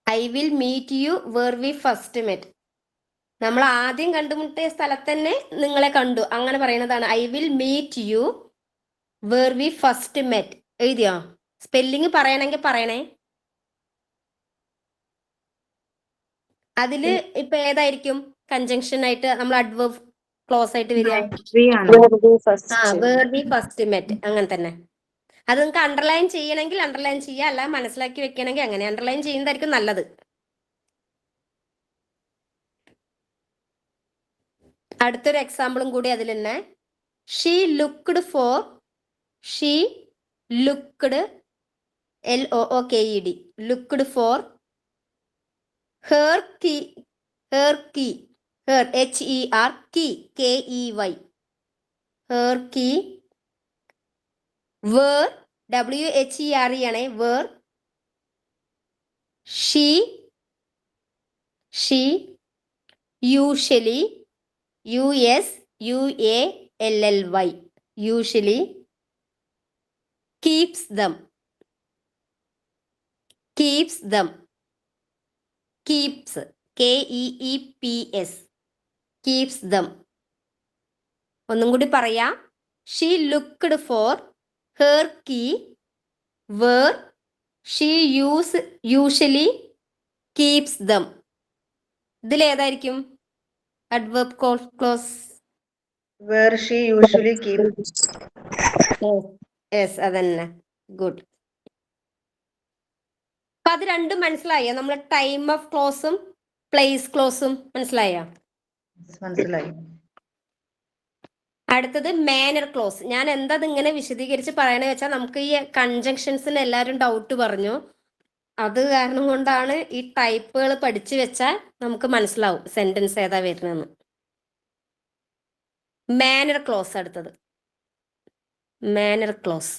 I will meet you where we first met. നമ്മൾ ആദ്യം കണ്ടുമുട്ടിയ സ്ഥലത്ത് തന്നെ നിങ്ങളെ കണ്ടു, അങ്ങനെ പറയുന്നതാണ്. I will meet you where we first met. എഴുതിയോ? സ്പെല്ലിങ് പറയണമെങ്കിൽ പറയണേ. അതില് ഇപ്പൊ ഏതായിരിക്കും കൺജങ്ഷൻ ആയിട്ട് നമ്മൾ അഡ്വർബ് ക്ലോസ് ആയിട്ട് വരിക? വേർബി ഫസ്റ്റ് മെറ്റ്, അങ്ങനെ തന്നെ. അത് നിങ്ങൾക്ക് അണ്ടർലൈൻ ചെയ്യണമെങ്കിൽ അണ്ടർലൈൻ ചെയ്യുക, അല്ല മനസ്സിലാക്കി വെക്കണമെങ്കിൽ അങ്ങനെ. അണ്ടർലൈൻ ചെയ്യുന്നതായിരിക്കും നല്ലത്. അടുത്തൊരു എക്സാമ്പിളും കൂടി അതിൽ തന്നെ. She looked for, she looked, LOOKED, looked for her key, her key, her HER key, KEY, her key. Where WHERE ആണ്. Where she usually, USUALLY, usually keeps them, keeps them, keeps, KEEPS, keeps them. ഒന്നും കൂടി പറയാ. She looked for her key, where she usually keeps them. ഇതിലേതായിരിക്കും adverb clause? Where she usually keep. Yes, അതന്നെ. Good. അപ്പൊ അത് രണ്ടും മനസ്സിലായോ? നമ്മൾ ടൈം ഓഫ് ക്ലോസും പ്ലേസ് ക്ലോസും മനസ്സിലായോ? മനസ്സിലായി. അടുത്തത് മാനർ ക്ലോസ്. ഞാൻ എന്താ ഇങ്ങനെ വിശദീകരിച്ച് പറയണ വെച്ചാൽ നമുക്ക് ഈ കൺജങ്ഷൻസിന് എല്ലാവരും ഡൗട്ട് പറഞ്ഞു. അത് കാരണം കൊണ്ടാണ് ഈ ടൈപ്പുകൾ പഠിച്ചു വെച്ചാൽ നമുക്ക് മനസ്സിലാവും സെന്റൻസ് ഏതാ വരുന്നതെന്ന്. Manner clause. അടുത്തത് മാനർ ക്ലോസ്.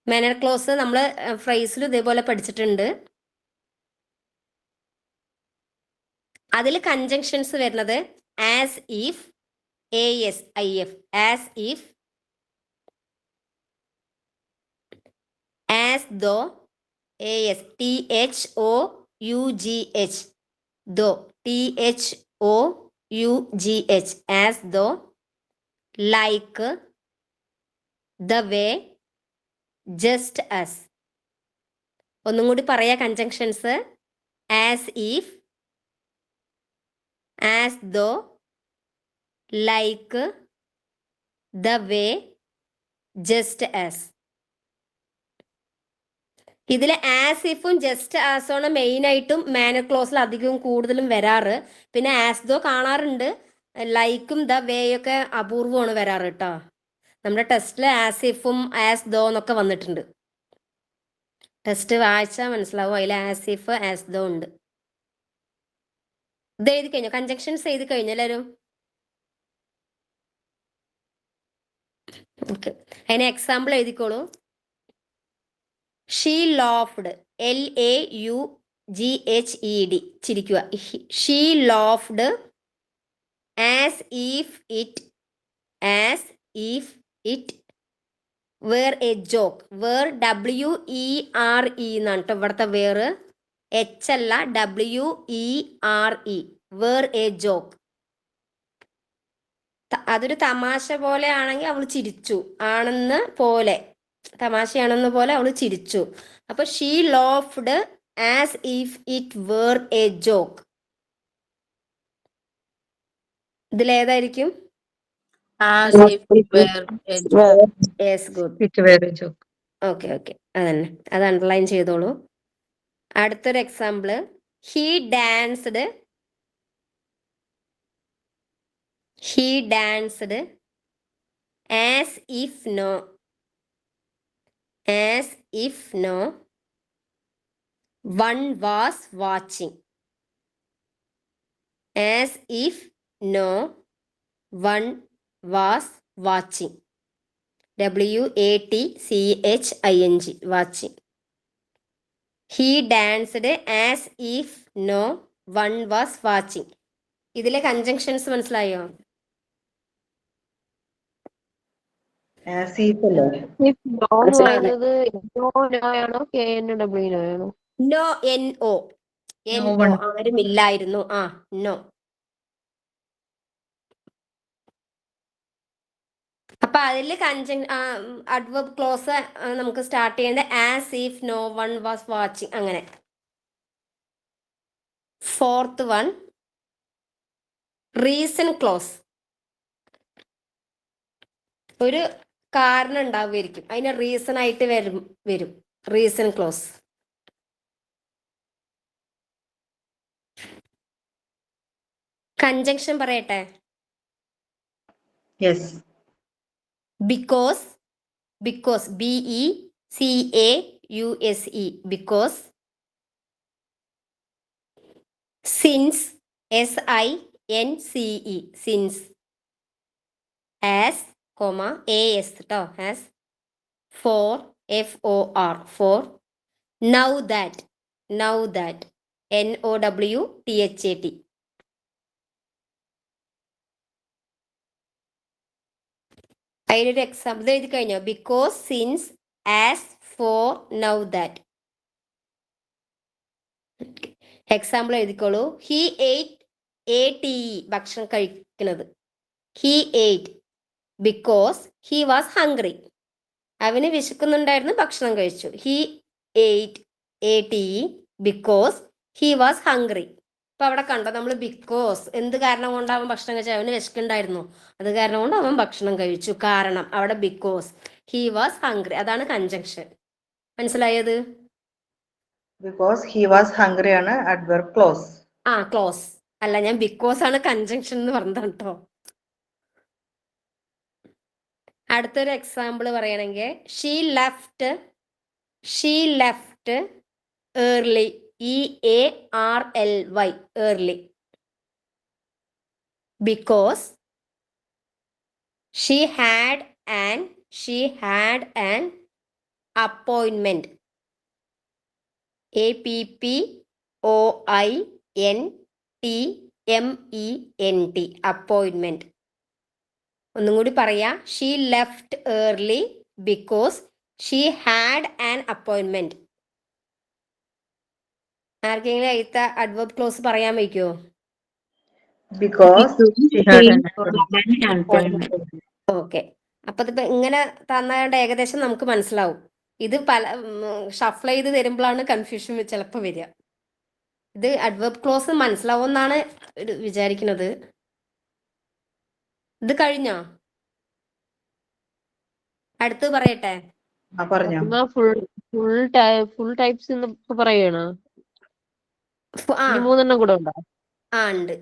മാനർ ക്ലോസ് നമ്മൾ ഫ്രേസിൽ ഇതേപോലെ പഠിച്ചിട്ടുണ്ട്. അതിൽ കൺജങ്ഷൻസ് വരുന്നത് as if, ASIF, as if, as though, THOUGH, though, THOUGH, as though, like, the way, just as. ഒന്നും കൂടി പറയാ conjunctions. As if, as though, like, the way, just as. ഇതിൽ ആസ് ഇഫും ജസ്റ്റ് ആസുമാണ് മെയിൻ ആയിട്ടും manner ക്ലോസിൽ അധികവും കൂടുതലും വരാറ്. പിന്നെ ആസ് ദോ കാണാറുണ്ട്. ലൈക്കും ദ വേയൊക്കെ അപൂർവമാണ് വരാറ് കേട്ടോ. നമ്മുടെ ടെസ്റ്റിൽ ആസ് ഇഫും ആസ് ദോ എന്നൊക്കെ വന്നിട്ടുണ്ട്. ടെസ്റ്റ് വായിച്ചാൽ മനസ്സിലാവും, അതിൽ ആസ് ഇഫ് ആസ് ദോ ഉണ്ട്. ഇത് എഴുതി കഴിഞ്ഞു, കൺജങ്ഷൻസ് എഴുതി കഴിഞ്ഞു എല്ലാവരും? ഓക്കെ, അതിന് എക്സാമ്പിൾ എഴുതിക്കോളൂ. ഷീ ലോഫ്ഡ്, LAUGHED, ചിരിക്കുക. She laughed as if it were a joke. Were WERE എന്നാണ് കേട്ടോ ഇവിടുത്തെ വേർ. H അല്ല, WERE, വേർ എ ജോക്ക്. അതൊരു തമാശ പോലെ ആണെങ്കിൽ അവൾ ചിരിച്ചു, ആണെന്ന് പോലെ, തമാശയാണെന്ന് പോലെ അവൾ ചിരിച്ചു. അപ്പൊ she laughed as if it were a joke. ഇതിലേതായിരിക്കും? Yes, good. ഓക്കെ, അതന്നെ, അത് അണ്ടർലൈൻ ചെയ്തോളൂ. അടുത്തൊരു example. He danced as if no one was watching. As if no one was watching, WATCHING, watching. He danced as if no one was watching. ഇതിലെ conjunctions മനസ്സിലായോ? As if അല്ലേ? No എന്ന് പറയുന്നത് NO KNW ആണോ? No, NO, ആരുമില്ലായിരുന്നു. No. അപ്പൊ അതിൽ adverb clause നമുക്ക് സ്റ്റാർട്ട് ചെയ്യേണ്ടത് as if no one was watching അങ്ങനെ. Fourth one reason clause. ഒരു കാരണം ഉണ്ടാവുമായിരിക്കും, അതിന് റീസൺ ആയിട്ട് വരും റീസൺ ക്ലോസ്. കൺജങ്ഷൻ പറയട്ടെ. Yes. Because BECAUSE because. Since SINCE since. As AS കേട്ടോ, as. For FOR for. Now that NOWTHAT. അതിലൊരു എക്സാമ്പിൾ എഴുതി കഴിഞ്ഞോ? Because, since, as, for, now that. Example എഴുതിക്കോളൂ. ഹി ATE ഭക്ഷണം കഴിക്കുന്നത്. He ate because he was hungry. അവന് വിശക്കുന്നുണ്ടായിരുന്നു, ഭക്ഷണം കഴിച്ചു. He ATE because he was hungry. അപ്പൊ അവിടെ കണ്ടോ നമ്മൾ ബിക്കോസ് എന്ത് കാരണം കൊണ്ട് അവൻ ഭക്ഷണം കഴിച്ചു? അവന് വിശക്കുണ്ടായിരുന്നു, അത് കാരണം കൊണ്ട് അവൻ ഭക്ഷണം കഴിച്ചു. കാരണം അവിടെ ബിക്കോസ് ഹി വാസ് ഹംഗ്രി. അതാണ് കൺജങ്ഷൻ. മനസ്സിലായത്? ബിക്കോസ് ഹി വാസ് ഹംഗ്രി ആണ് അഡ്വർബ് ക്ലോസ്. ക്ലോസ് അല്ല, ഞാൻ ബിക്കോസ് ആണ് കൺജങ്ഷൻ എന്ന് പറഞ്ഞതാണ് കേട്ടോ. അടുത്തൊരു example പറയണെങ്കിൽ she left early. EARLY early. Because she had an അപ്പോയിൻമെന്റ്. APPOINTMENT അപ്പോയിൻമെന്റ്. ഒന്നും കൂടി പറയാ. She left early because she had an അപ്പോയിൻമെന്റ്. ആർക്കെങ്കിലും അതിലത്തെ അഡ്വർബ് ക്ലോസ് പറയാൻ വയ്ക്കുമോ? ഓക്കെ. അപ്പൊ ഇതിപ്പോ ഇങ്ങനെ തന്നാണ്ട് ഏകദേശം നമുക്ക് മനസ്സിലാവും. ഇത് പല ഷഫിൾ ചെയ്ത് തരുമ്പോഴാണ് കൺഫ്യൂഷൻ ചിലപ്പോൾ വരിക. ഇത് അഡ്വർബ് ക്ലോസ് മനസ്സിലാവുമെന്നാണ് വിചാരിക്കുന്നത്. ഇത് കഴിഞ്ഞോ? അടുത്ത് പറയട്ടെ. പറഞ്ഞോ. ഫുൾ ടൈപ്സ് ഇപ്പൊ പറയണോ? ഇനി 3 എണ്ണം കൂടെ ഉണ്ടോ? ഉണ്ട്.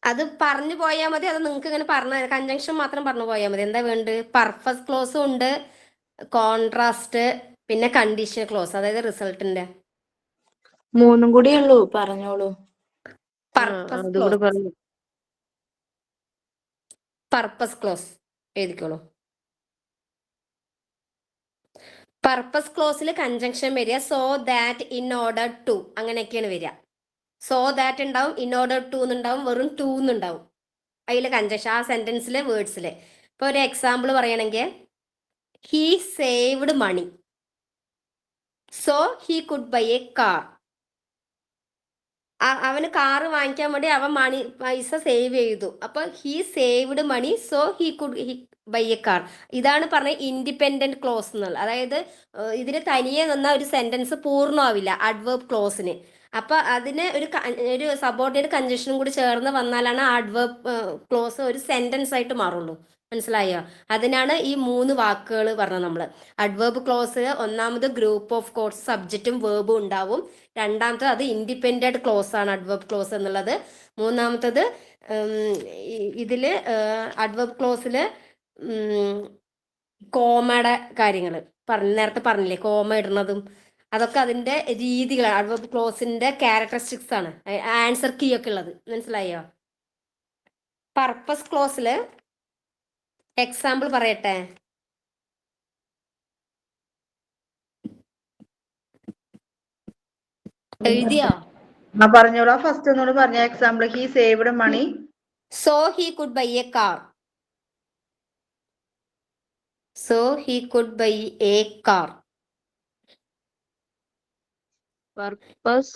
അത് പറഞ്ഞു പോയാൽ മതി. അത് നിങ്ങൾക്ക് ഇങ്ങനെ പറഞ്ഞ കൺജങ്ഷൻ മാത്രം പറഞ്ഞു പോയാൽ മതി. എന്താ വേണ്ടത്? പർപ്പസ് ക്ലോസും ഉണ്ട്, കോൺട്രാസ്റ്റ്, പിന്നെ കണ്ടീഷണൽ ക്ലോസ്, അതായത് റിസൾട്ടിന്റെ. 3 കൂടിയേ ഉള്ളൂ, പറഞ്ഞോളൂ. പർപ്പസ് ക്ലോസ് എഴുതിക്കോളൂ. പർപ്പസ് ക്ലോസിൽ കൺജങ്ഷൻ വരിക so that, in order to, അങ്ങനെയൊക്കെയാണ് വരിക. സോ ദാറ്റ് ഉണ്ടാവും, ഇൻ ഓർഡർ ടു എന്നുണ്ടാവും, വെറും ടു എന്നുണ്ടാവും. അതിൽ കൺജങ്ഷൻ ആ സെന്റൻസിലെ വേർഡ്സിൽ. ഇപ്പോൾ ഒരു എക്സാമ്പിൾ പറയണമെങ്കിൽ he saved money so he could buy a car. അവന് കാറ് വാങ്ങിക്കാൻ വേണ്ടി അവൻ പൈസ സേവ് ചെയ്തു. അപ്പൊ he saved money so he could buy a car. ഇതാണ് പറഞ്ഞ ഇൻഡിപെൻഡന്റ് ക്ലോസ് എന്നുള്ളത്. അതായത് ഇതിന് തനിയെ നിന്ന ഒരു സെന്റൻസ് പൂർണ്ണമാവില്ല അഡ്വേർബ് ക്ലോസിന്. അപ്പൊ അതിന് ഒരു സബോർഡിനേറ്റ് കൺജക്ഷനും കൂടി ചേർന്ന് വന്നാലാണ് അഡ്വേർബ് ക്ലോസ് ഒരു സെന്റൻസ് ആയിട്ട് മാറുള്ളൂ. മനസ്സിലായോ? അതിനാണ് ഈ 3 വാക്കുകൾ പറഞ്ഞത് നമ്മൾ. അഡ്വേർബ് ക്ലോസ് ഒന്നാമത് ഗ്രൂപ്പ് ഓഫ് കോഡ്സ്, സബ്ജക്റ്റും വേർബും ഉണ്ടാവും. രണ്ടാമത്തത് അത് ഇൻഡിപെൻഡന്റ് ക്ലോസ് ആണ് അഡ്വേർബ് ക്ലോസ് എന്നുള്ളത്. മൂന്നാമത്തത് ഇതില് അഡ്വേർബ് ക്ലോസില് കോമയുടെ കാര്യങ്ങൾ നേരത്തെ പറഞ്ഞില്ലേ, കോമ ഇടുന്നതും അതൊക്കെ അതിന്റെ രീതികളാണ്. അഡ്വേർബ് ക്ലോസിന്റെ ക്യാരക്ടറിസ്റ്റിക്സ് ആണ്, ആൻസർ കീ ഒക്കെ ഉള്ളത്. മനസ്സിലായോ? പർപ്പസ് ക്ലോസില് എക്സാമ്പിൾ പറയട്ടെ. എഴുതിയോ? പറഞ്ഞോളൂ. ഫസ്റ്റ് ഒന്നുകൂടി പറഞ്ഞ example. He saved money so he could buy a car. So he could buy a car. Purpose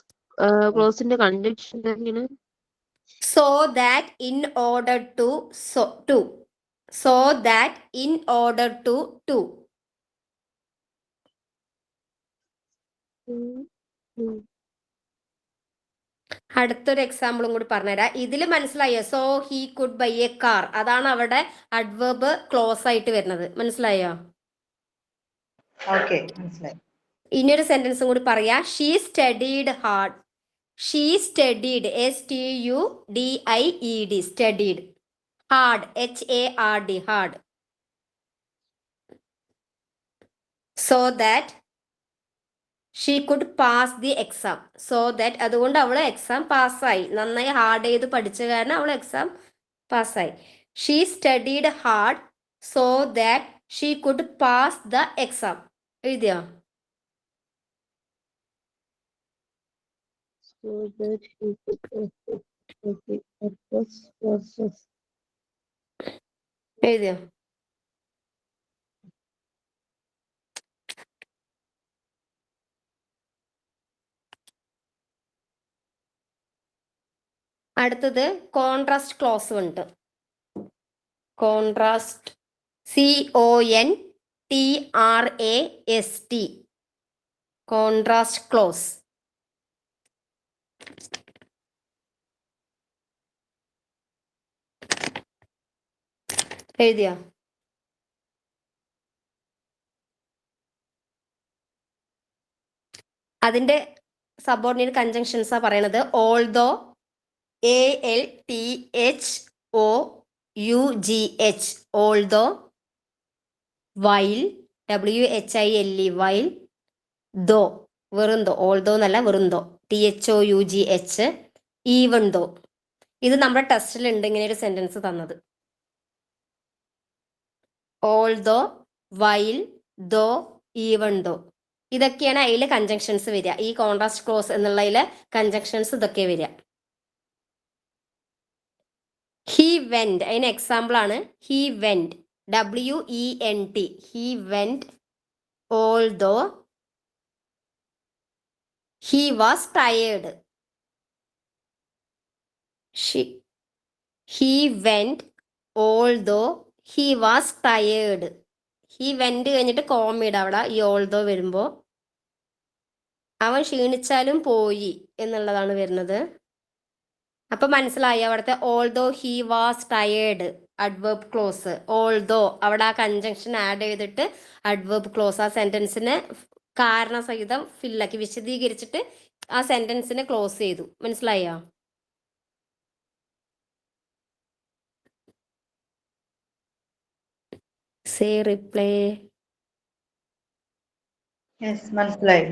ക്ലോസിന്റെ കണ്ടീഷൻ എങ്ങനെ? So that in order to so that in order to അടുത്തൊരു എക്സാമ്പിളും കൂടി പറഞ്ഞുതരാം. ഇതിൽ മനസ്സിലായോ? So he could buy a car, അതാണ് അവിടെ adverb close ആയിട്ട് വരുന്നത്. മനസ്സിലായോ? ഓക്കെ, മനസ്സിലായി. ഇനിയൊരു സെന്റൻസും കൂടി പറയാ. She studied hard. She studied STUDIED studied. Hard HARD hard. So that she could pass the exam. So that അതുകൊണ്ട് അവൾ എക്സാം പാസ്സായി. നന്നായി ഹാർഡ് ചെയ്ത് പഠിച്ച കാരണം അവൾ എക്സാം പാസ്സായി. She studied hard so that she could pass the exam. എഴുതിയോ? So that he could okay, purpose process. എഴുതിയോ? അടുത്തത് കോൺട്രാസ്റ്റ് ക്ലോസ് ഉണ്ട്. Contrast CONTRAST contrast clause. എഴുതിയോ? അതിന്റെ സബോർഡിനേറ്റ് കൺജങ്ഷൻസാ പറയണത്. Although ALTHOUGH although, while WHILE while, though വെറും though, although എന്നല്ല വെറും ദോ THOUGH, ഈവൺ ദോ. ഇത് നമ്മുടെ ടെസ്റ്റിലുണ്ട് ഇങ്ങനെ ഒരു സെന്റൻസ് തന്നത്. ഓൾദോ, വൈൽ, ദോ, ഈവൺ ദോ, ഇതൊക്കെയാണ് അതിൽ കൺജങ്ഷൻസ് വരിക. ഈ കോൺട്രാസ്റ്റ് ക്ലോസ് എന്നുള്ളതിലെ കൺജങ്ഷൻസ് ഇതൊക്കെ വരിക. ഹി വെന്റ് അതിന് എക്സാമ്പിൾ ആണ്. He went WENT he went although he was tired. He went although he was tired. He went കഴിഞ്ഞിട്ട് കോമയുടെ അവിടെ ഈ ഓൾദോ വരുമ്പോ അവൻ ക്ഷീണിച്ചാലും പോയി എന്നുള്ളതാണ് വരുന്നത്. അപ്പൊ മനസ്സിലായി അവിടുത്തെ although he was tired adverb clause. Although അവിടെ ആ കൺജങ്ഷൻ ആഡ് ചെയ്തിട്ട് അഡ്വേർബ് ക്ലോസ് ആ സെന്റൻസിനെ കാരണസഹിതം ഫില്ലാക്കി വിശദീകരിച്ചിട്ട് ആ സെന്റൻസിനെ ക്ലോസ് ചെയ്തു. മനസ്സിലായോ? Say reply. യെസ്, മനസ്സിലായി.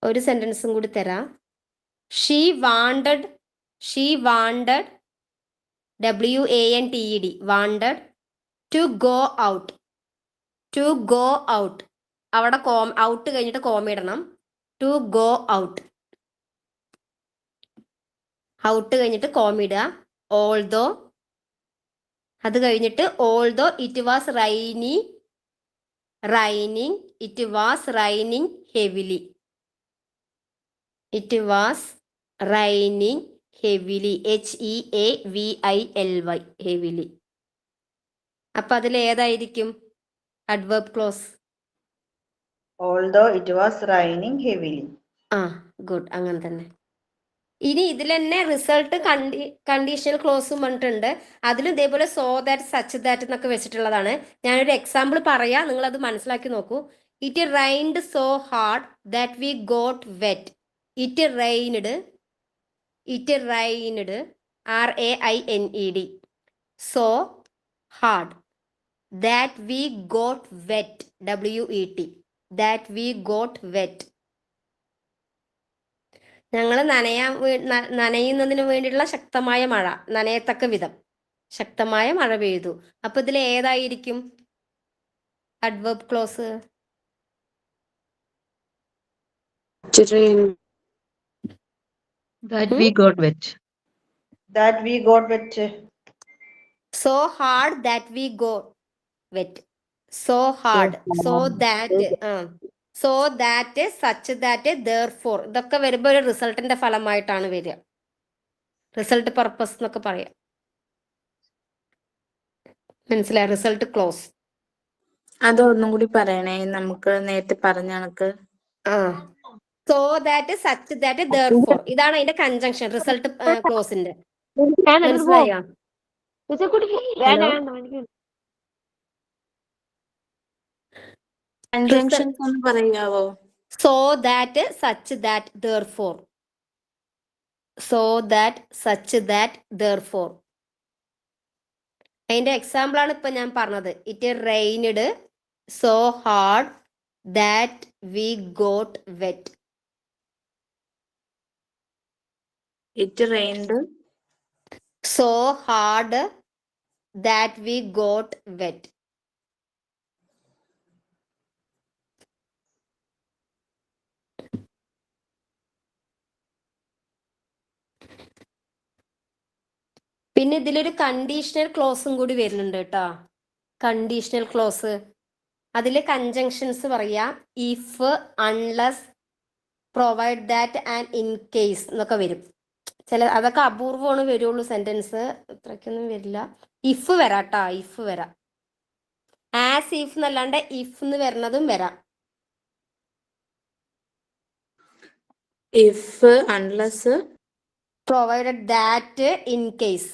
ഒരു സെന്റൻസും കൂടി തരാം. She wanted WANTED wanted to go out. To go out അവിടെ ഔട്ട് കഴിഞ്ഞിട്ട് കോമ ഇടണം. ടു ഗോ ഔട്ട്, ഔട്ട് കഴിഞ്ഞിട്ട് കോമ ഇടുക. ഓൾദോ അത് കഴിഞ്ഞിട്ട് although it was raining it was raining heavily. It was raining heavily HEAVILY heavily. അപ്പൊ അതിൽ ഏതായിരിക്കും adverb clause? Although it was raining heavily. ആ, ഗുഡ്, അങ്ങനെ തന്നെ. ഇനി ഇതിൽ തന്നെ റിസൾട്ട് കണ്ടീഷണൽ ക്ലോസും പറഞ്ഞിട്ടുണ്ട്. അതിലും ഇതേപോലെ സോ ദാറ്റ് സച്ച് ദാറ്റ് എന്നൊക്കെ വെച്ചിട്ടുള്ളതാണ്. ഞാനൊരു എക്സാമ്പിൾ പറയാം, നിങ്ങൾ അത് മനസ്സിലാക്കി നോക്കൂ. It rained so hard that we got wet. It rained RAINED so hard that we got wet WET that we got wet. ഞങ്ങൾ നനയുന്നതിന് വേണ്ടിയിട്ടുള്ള ശക്തമായ മഴ, നനയത്തക്ക വിധം ശക്തമായ മഴ പെയ്തു. അപ്പൊ ഇതിൽ ഏതായിരിക്കും adverb close? That we got wet. That we got wet. So hard that we got wet. So hard. So that so that, such that, therefore, ഇതൊക്കെ വരുമ്പോൾ ഒരു റിസൾട്ടിന്റെ ഫലമായിട്ടാണ് വരിക. റിസൾട്ട് പർപ്പസ് എന്നൊക്കെ പറയാം. മനസ്സിലായി? Result clause. അതൊന്നും കൂടി പറയണേ, നമുക്ക് നേരത്തെ പറഞ്ഞ കണക്ക്. ആ, so that, such that, therefore, ഇതാണ് അതിന്റെ കൺജങ്ഷൻ റിസൾട്ട് ക്ലോസിന്റെ. മനസ്സിലായോ? കൺജങ്ഷൻസ് ഒന്ന് പറയാവോ? So that, such that, therefore. So that, such that, therefore. അതിന്റെ എക്സാമ്പിൾ ആണ് ഇപ്പൊ ഞാൻ പറഞ്ഞത്. It rained so hard that we got wet. It rained so hard that we got wet. പിന്നെ ഇതിലൊരു കണ്ടീഷണൽ ക്ലോസും കൂടി വരുന്നുണ്ട് കേട്ടോ. കണ്ടീഷണൽ ക്ലോസ്, അതിൽ കൺജങ്ഷൻസ് പറയാ if, unless, provide that and in case എന്നൊക്കെ വരും. അതൊക്കെ അപൂർവമാണ് വരുള്ളൂ സെന്റൻസ്, ഇത്രയ്ക്കൊന്നും വരില്ല. ഇഫ് വരാട്ടാ, ഇഫ് വരാം. ആസ് ഇഫ് എന്നല്ലാണ്ട് ഇഫ് എന്ന് വരുന്നതും വരാം. If, unless, provided that, in case.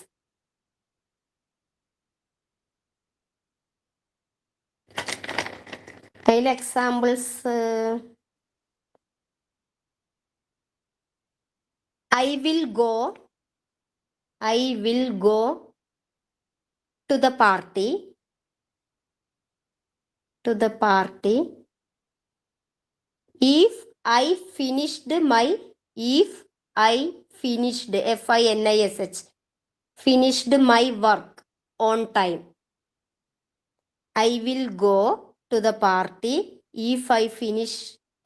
അതിൽ examples I will go to the party if I finished finished my work on time. I will go to the party if I finish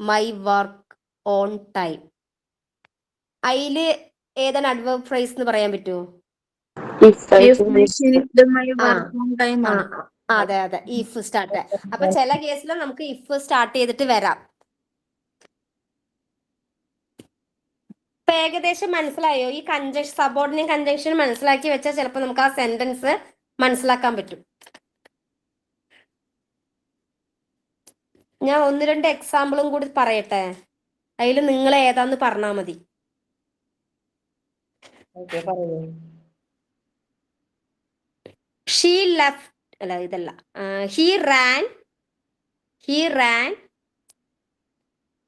my work on time. അതില് ഏതാണ് adverb phrase എന്ന് പറയാൻ പറ്റുമോ? അതെ അതെ, if start. അപ്പൊ ചില കേസിൽ നമുക്ക് ഇഫ് സ്റ്റാർട്ട് ചെയ്തിട്ട് വരാം. ഇപ്പൊ ഏകദേശം മനസ്സിലായോ? ഈ കൺജങ്ഷൻ, സബോർഡിനേറ്റ് കൺജങ്ഷൻ മനസ്സിലാക്കി വെച്ചാൽ ചിലപ്പോൾ നമുക്ക് ആ സെന്റൻസ് മനസ്സിലാക്കാൻ പറ്റും. ഞാൻ ഒന്ന് രണ്ട് എക്സാമ്പിളും കൂടി പറയട്ടെ, അതിൽ നിങ്ങൾ ഏതാന്ന് പറഞ്ഞാൽ മതി. ഷീ ലെഫ്റ്റ്, അല്ല ഇതല്ല, he ran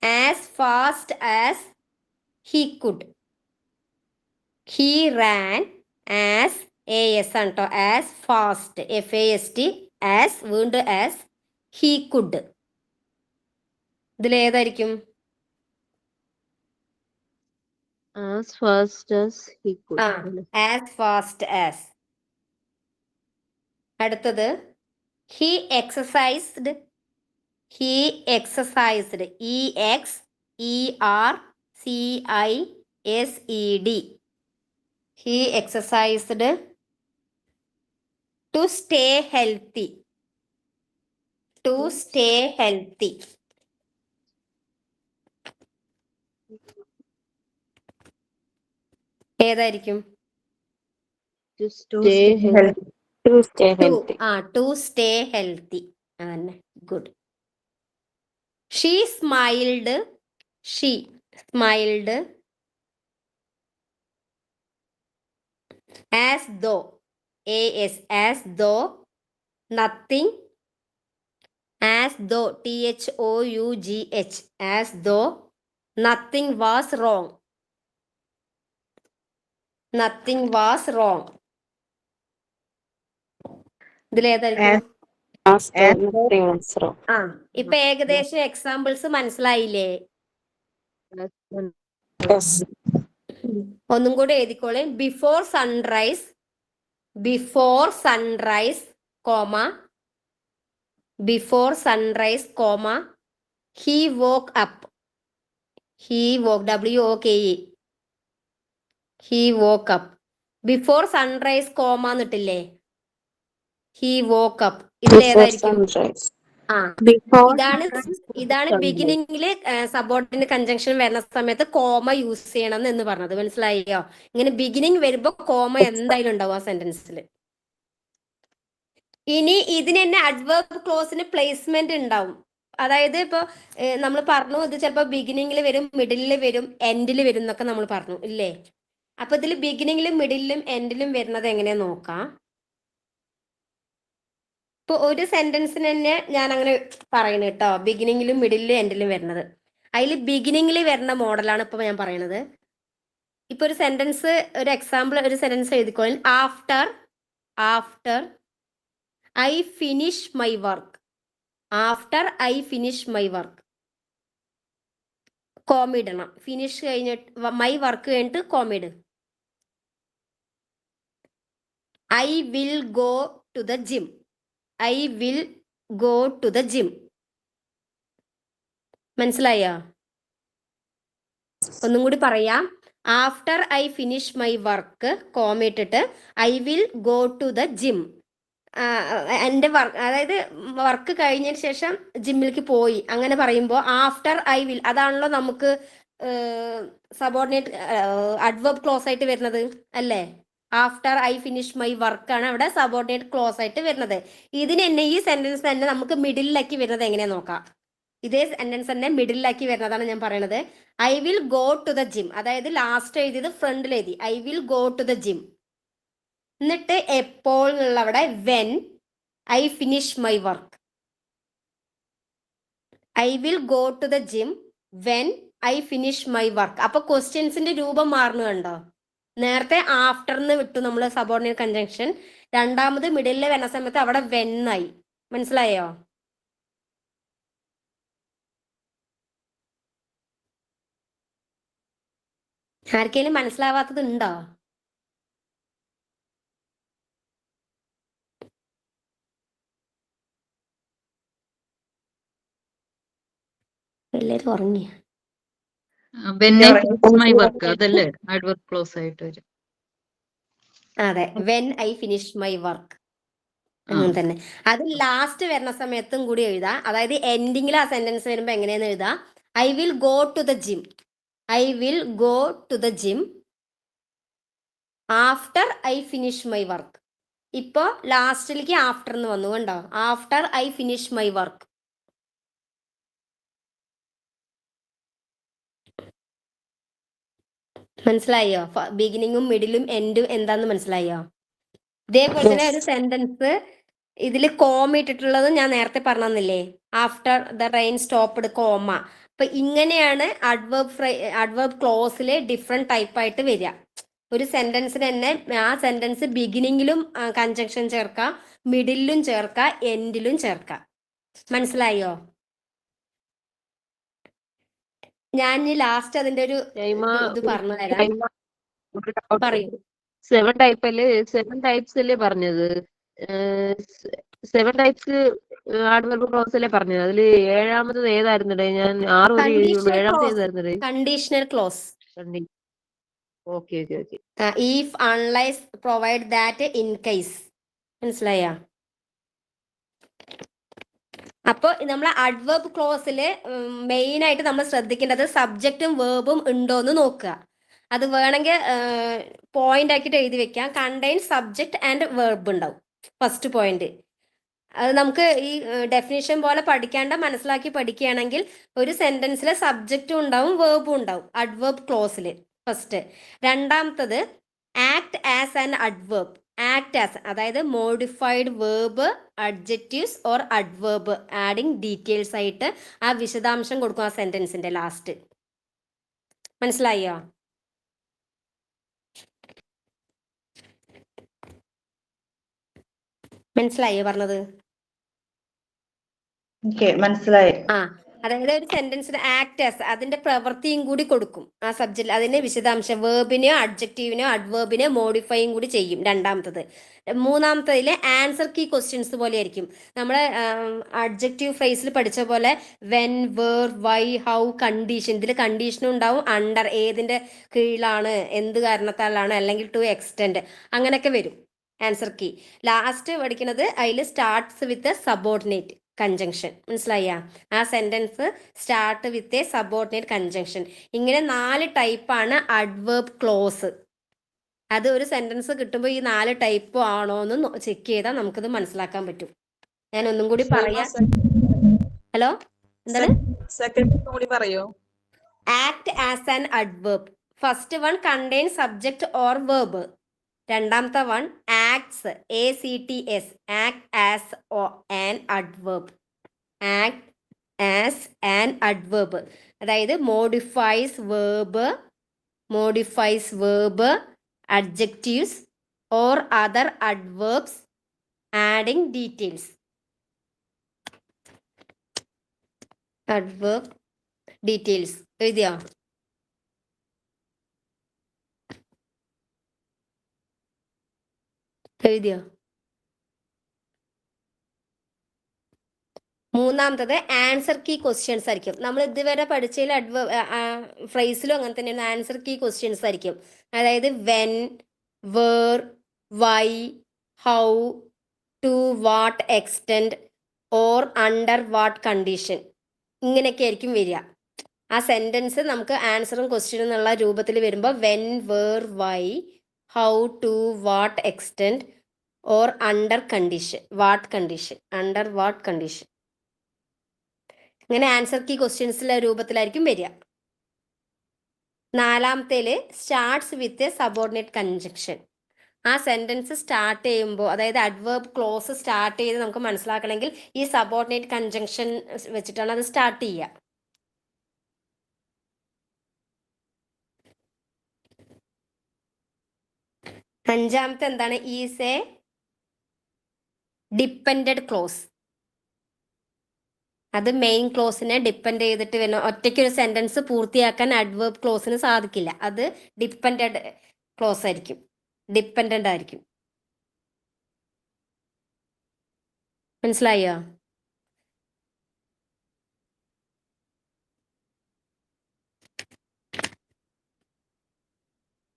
as fast as he could. He ran as, AS ആണ് കേട്ടോ, ആസ് ഫാസ്റ്റ്, FAST, ആസ് വീണ്ടും ആസ്, ഹി കുഡ്. ഇതിലേതായിരിക്കും? As fast as he could. As fast as. അടുത്തത് he exercised, EXERCISED, he exercised to stay healthy. ഏതായിരിക്കും? To stay healthy. To stay healthy. Good. She smiled as though, as though nothing, as though, THOUGH, as though nothing was wrong. ഇതിലേതായിരിക്കും? ഇപ്പൊ ഏകദേശം examples മനസ്സിലായില്ലേ? ഒന്നും കൂടി എഴുതിക്കോളെ. Before sunrise, he woke up, WOKE, he woke up. Before sunrise comma എന്നിട്ടില്ലേ? he woke up. ഇതിലേതായിരിക്കും? ആ Before ഇതാണ് ബിഗിനിങ്ങില് സബോർഡിനേറ്റ് കൺജങ്ഷൻ വരുന്ന സമയത്ത് കോമ യൂസ് ചെയ്യണം എന്ന് പറഞ്ഞത്. മനസ്സിലായോ? ഇങ്ങനെ ബിഗിനിങ് വരുമ്പോ കോമ എന്തായാലും ഉണ്ടാവും ആ സെന്റൻസിൽ. ഇനി ഇതിന് തന്നെ അഡ്വേർബ് ക്ലോസിന് പ്ലേസ്മെന്റ് ഉണ്ടാവും. അതായത് ഇപ്പൊ നമ്മൾ പറഞ്ഞു ഇത് ചിലപ്പോൾ ബിഗിനിങ്ങിൽ വരും, മിഡിലിൽ വരും, എൻഡിൽ വരും എന്നൊക്കെ നമ്മൾ പറഞ്ഞു ഇല്ലേ? അപ്പൊ ഇതിൽ ബിഗിനിങ്ങിലും മിഡിലും എൻഡിലും വരുന്നത് എങ്ങനെയാ നോക്കാം. ഇപ്പൊ ഒരു സെന്റൻസിന് തന്നെ ഞാൻ അങ്ങനെ പറയുന്നത് കേട്ടോ, ബിഗിനിങ്ങിലും മിഡിലും എൻഡിലും വരുന്നത്. അതിൽ ബിഗിനിങ്ങിൽ വരുന്ന മോഡലാണ് ഇപ്പൊ ഞാൻ പറയണത്. ഇപ്പൊ ഒരു സെന്റൻസ്, ഒരു എക്സാമ്പിൾ ഒരു സെന്റൻസ് എഴുതിക്കോളൂ. After I finish my work. After I finish my work, കോമിടണം. ഫിനിഷ് കഴിഞ്ഞിട്ട് മൈ വർക്ക് കഴിഞ്ഞിട്ട് കോമിഡ്. I will go to the gym. I will go to the gym. മനസ്സിലായോ? ഒന്നും കൂടി പറയാം. After I finish my work, കോമിട്ടിട്ട് I will go to the gym. എൻ്റെ വർക്ക്, അതായത് വർക്ക് കഴിഞ്ഞതിന് ശേഷം ജിമ്മിലേക്ക് പോയി, അങ്ങനെ പറയുമ്പോൾ ആഫ്റ്റർ ഐ വിൽ അതാണല്ലോ നമുക്ക് സബോർഡിനേറ്റ് അഡ്വർബ് ക്ലോസ് ആയിട്ട് വരുന്നത് അല്ലേ? ആഫ്റ്റർ ഐ ഫിനിഷ് മൈ വർക്കാണ് അവിടെ സബോർഡിനേറ്റ് ക്ലോസ് ആയിട്ട് വരുന്നത്. ഇതിന് തന്നെ ഈ സെന്റൻസ് തന്നെ നമുക്ക് മിഡിലാക്കി വരുന്നത് എങ്ങനെയാ നോക്കാം. ഇതേ സെന്റൻസ് തന്നെ മിഡിലാക്കി വരുന്നതാണ് ഞാൻ പറയണത്. I will go to the gym, അതായത് ലാസ്റ്റ് എഴുതിയത് ഫ്രണ്ടിൽ എഴുതി I will go to the gym. എന്നിട്ട് എപ്പോൾ എന്നുള്ള അവിടെ when I finish my work. I will go to the gym when I finish my work. അപ്പൊ ക്വസ്റ്റ്യൻസിന്റെ രൂപം മാറുന്നു കണ്ടോ? നേരത്തെ ആഫ്റ്റർന്ന് വിട്ടു നമ്മൾ സബോർഡിനേറ്റ് കൺജങ്ഷൻ. രണ്ടാമത് മിഡിലിൽ വരുന്ന സമയത്ത് അവിടെ വെൻ ആയി. മനസ്സിലായോ? ആർക്കെങ്കിലും മനസ്സിലാവാത്തത് ഉണ്ടോ? എല്ലാരും ഉറങ്ങിയ? when I finish my work അതല്ലേ adverb clause ആയിട്ട് വരും. അതെ, when I finish my work അങ്ങനെ തന്നെ. അത് ലാസ്റ്റ് വരുന്ന സമയത്തും കൂടി എഴുതാം. അതായത് എൻഡിങ്ങിൽ ആ സെന്റൻസ് വരുമ്പോ എങ്ങനെയാന്ന് എഴുതാം. I will go to the gym. I will go to the gym after I finish my work. ഇപ്പോ ലാസ്റ്റിലേക്ക് ആഫ്റ്റർ എന്ന് വന്നു കണ്ടോ? After I finish my work. മനസ്സിലായോ? ബിഗിനിങ്ങും മിഡിലും എൻഡും എന്താന്ന് മനസ്സിലായോ? ഇതേപോലെ തന്നെ ഒരു സെന്റൻസ് ഇതിൽ കോമ ഇട്ടിട്ടുള്ളത് ഞാൻ നേരത്തെ പറഞ്ഞില്ലേ, after the rain stopped comma. അപ്പൊ ഇങ്ങനെയാണ് അഡ്വർബ് ക്ലോസിലെ ഡിഫറെന്റ് ടൈപ്പ് ആയിട്ട് വരിക. ഒരു സെന്റൻസിന് തന്നെ ആ സെന്റൻസ് ബിഗിനിങ്ങിലും കൺജങ്ഷൻ ചേർക്കാം, മിഡിലും ചേർക്കാം, എൻഡിലും ചേർക്കാം. മനസ്സിലായോ? ഞാൻ ലാസ്റ്റ് അതിന്റെ ഒരു ഇത് പറഞ്ഞു തരാം. പറയൂ. 7 ടൈപ്സ് അല്ലേ പറഞ്ഞത്? 7 ടൈപ്സ് ആഡ്വർബ് ക്ലോസ് അല്ലേ പറഞ്ഞത്? അതില് 7ാമത്തത് ഏതായിരുന്നടേ? ഞാൻ 6 വരെ എഴുതിയുള്ളൂ. 7ാമത്തെ ഏതായിരുന്നടേ? Conditional clause. Okay. If unless provide that in case. മനസ്സിലായ? അപ്പോൾ നമ്മൾ അഡ്വർബ് ക്ലോസില് മെയിൻ ആയിട്ട് നമ്മൾ ശ്രദ്ധിക്കേണ്ടത് സബ്ജക്റ്റും വേർബും ഉണ്ടോന്ന് നോക്കുക. അത് വേണമെങ്കിൽ പോയിന്റ് ആക്കിയിട്ട് എഴുതി വെക്കാം. കണ്ടെയ്ൻ സബ്ജക്ട് ആൻഡ് വേർബ് ഉണ്ടാവും ഫസ്റ്റ് പോയിന്റ്. അത് നമുക്ക് ഈ ഡെഫിനിഷൻ പോലെ പഠിക്കാണ്ട് മനസ്സിലാക്കി പഠിക്കുകയാണെങ്കിൽ ഒരു സെന്റൻസിലെ സബ്ജക്റ്റും ഉണ്ടാവും വേർബും ഉണ്ടാവും അഡ്വർബ് ക്ലോസിൽ ഫസ്റ്റ്. രണ്ടാമത്തത് act as an adverb. Act as അതായത് modified verb, adjectives or adverb adding details ആയിട്ട് ആ വിശദാംശം കൊടുക്കും ആ സെന്റൻസിന്റെ ലാസ്റ്റ്. മനസ്സിലായോ? മനസ്സിലായോ പറഞ്ഞത്? മനസ്സിലായി. അതായത് ഒരു സെന്റൻസിന് ആക്ട് ആസ് അതിന്റെ പ്രവൃത്തിയും കൂടി കൊടുക്കും ആ സബ്ജക്റ്റ്. അതിന്റെ വിശദാംശം വേർബിനെയോ അഡ്ജക്റ്റീവിനെയോ അഡ്വേർബിനെയോ മോഡിഫൈയും കൂടി ചെയ്യും. രണ്ടാമത്തത്. മൂന്നാമത്തതില് ആൻസർ കീ ക്വസ്റ്റ്യൻസ് പോലെ ആയിരിക്കും. നമ്മള് അഡ്ജക്റ്റീവ് ഫ്രേസിൽ പഠിച്ച പോലെ when, where, why, how, condition. ഇതിൽ കണ്ടീഷനും ഉണ്ടാവും, അണ്ടർ ഏതിന്റെ കീഴിലാണ്, എന്ത് കാരണത്താലാണ്, അല്ലെങ്കിൽ ടു എക്സ്റ്റെൻഡ്, അങ്ങനെയൊക്കെ വരും ആൻസർ കീ. ലാസ്റ്റ് പഠിക്കുന്നത് അതിൽ സ്റ്റാർട്ട്സ് വിത്ത് സബോർഡിനേറ്റ്. കൺജങ്ഷൻ. മനസ്സിലായ? ആ sentence start with a subordinate conjunction. ഇങ്ങനെ 4 ടൈപ്പാണ് അഡ്വേർബ് ക്ലോസ്. അത് ഒരു സെന്റൻസ് കിട്ടുമ്പോൾ ഈ 4 ടൈപ്പ് ആണോ എന്ന് ചെക്ക് ചെയ്താൽ നമുക്കത് മനസ്സിലാക്കാൻ പറ്റും. ഞാൻ ഒന്നും കൂടി പറയാം. ഹലോ, എന്താണ്? സെക്കൻഡ് പറയോ? Act as an adverb. First one contain subject or verb. രണ്ടാമത്തെ one acts, ACTS, act as an adverb. Act as an adverb അതായത് modifies verb, adjectives or other adverbs adding details. Adverb details. എഴുതിയോ? മൂന്നാമത്തത് answer key questions ആയിരിക്കും. നമ്മൾ ഇതുവരെ പഠിച്ചതിൽ ഫ്രേസിലും അങ്ങനെ തന്നെയാണ്. Answer key questions ആയിരിക്കും. അതായത് when, where, why, how, to what extent, or under what condition, ഇങ്ങനെയൊക്കെ ആയിരിക്കും വരിക. ആ സെന്റൻസ് നമുക്ക് ആൻസറും ക്വസ്റ്റ്യനും എന്നുള്ള രൂപത്തിൽ വരുമ്പോൾ when, where, why, how, to what extent, or under what condition, ഇങ്ങനെ ആൻസർ കീ ക്വസ്റ്റ്യൻസിലെ രൂപത്തിലായിരിക്കും വരിക. നാലാമത്തേല് starts with a subordinate conjunction. ആ സെന്റൻസ് സ്റ്റാർട്ട് ചെയ്യുമ്പോൾ, അതായത് അഡ്വേർബ് ക്ലോസ് സ്റ്റാർട്ട് ചെയ്ത് നമുക്ക് മനസ്സിലാക്കണമെങ്കിൽ ഈ സബോർഡിനേറ്റ് കൺജങ്ഷൻ വെച്ചിട്ടാണ് അത് സ്റ്റാർട്ട് ചെയ്യുക. അഞ്ചാമത്തെ എന്താണ്? Is A depended close. അത് മെയിൻ ക്ലോസിനെ ഡിപ്പെൻഡ് ചെയ്തിട്ട് വരുന്ന ഒറ്റയ്ക്ക് ഒരു സെന്റൻസ് പൂർത്തിയാക്കാൻ അഡ്വേർബ് ക്ലോസിന് സാധിക്കില്ല. അത് ഡിപ്പെൻഡഡ് ക്ലോസ് ആയിരിക്കും, ഡിപ്പെൻഡന്റ് ആയിരിക്കും. മനസ്സിലായോ?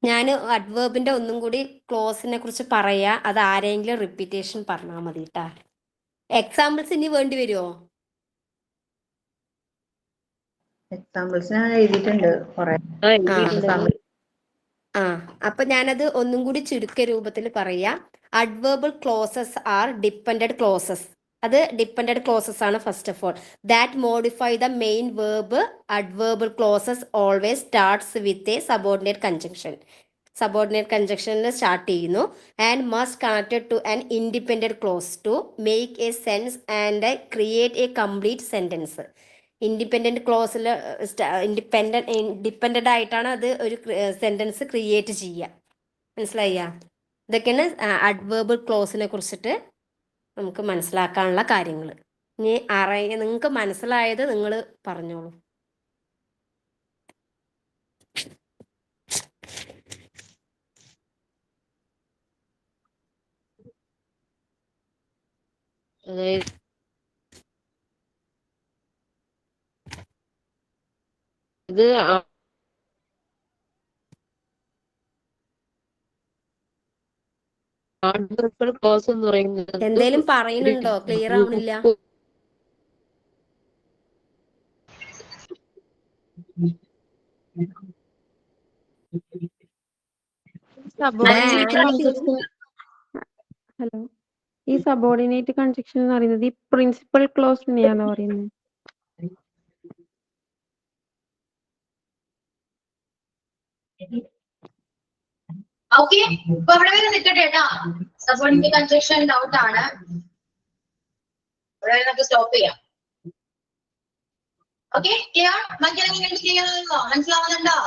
ഞാൻ അഡ്വേർബിന്റെ ഒന്നും കൂടി ക്ലോസിനെ കുറിച്ച് പറയാ. അത് ആരെങ്കിലും റിപ്പീറ്റേഷൻ പറഞ്ഞാൽ മതി കേട്ടാ. എക്സാമ്പിൾസ് ഇനി വേണ്ടി വരുമോ? എക്സാമ്പിൾസ് ഞാൻ എഴുതിയിട്ടുണ്ട് കുറെ. അപ്പൊ ഞാനത് ഒന്നും കൂടി ചുരുക്ക രൂപത്തിൽ പറയാം. Adverbial clauses are dependent clauses. അത് ഡിപ്പെൻഡഡ് ക്ലോസസ് ആണ്. First of all, that modify the main verb. Adverbial clauses always starts with a subordinate conjunction. Subordinate കൺജങ്ഷനിൽ സ്റ്റാർട്ട് ചെയ്യുന്നു. And must connected to an independent clause to make a sense and create a complete sentence. Independent ക്ലോസിൽ dependent ആയിട്ടാണ് അത് ഒരു sentence create ചെയ്യുക. മനസ്സിലായ? ഇതൊക്കെയാണ് അഡ്വേർബൽ ക്ലോസിനെ കുറിച്ചിട്ട് നമുക്ക് മനസ്സിലാക്കാനുള്ള കാര്യങ്ങൾ. ഇനി നിങ്ങൾക്ക് മനസ്സിലായത് നിങ്ങൾ പറഞ്ഞോളൂ. അതായത് ഇത് അഡ്വേർബൽ ക്ലോസ് എന്ന് പറയുന്നത് എന്തേലും പറയുന്നുണ്ടോ? ക്ലിയർ ആവണില്ല. ഹലോ, ഈ സബോർഡിനേറ്റ് കൺജക്ഷൻ എന്ന് പറയുന്നത് ഈ പ്രിൻസിപ്പൽ ക്ലോസിനെയാണോ പറയുന്നത്? ഓക്കെ, ഇപ്പൊ അവിടെ വരെ നിൽക്കട്ടെ കേട്ടാ. സബോർഡിനേറ്റ് കൺജക്ഷൻ ഡൗട്ട് ആണ്, ഇവിടെ നമുക്ക് സ്റ്റോപ്പ് ചെയ്യാം. Okay, clear? മറ്റെന്തെങ്കിലും ക്ലിയർ ആണോ? മനസ്സിലാവുന്നുണ്ടോ?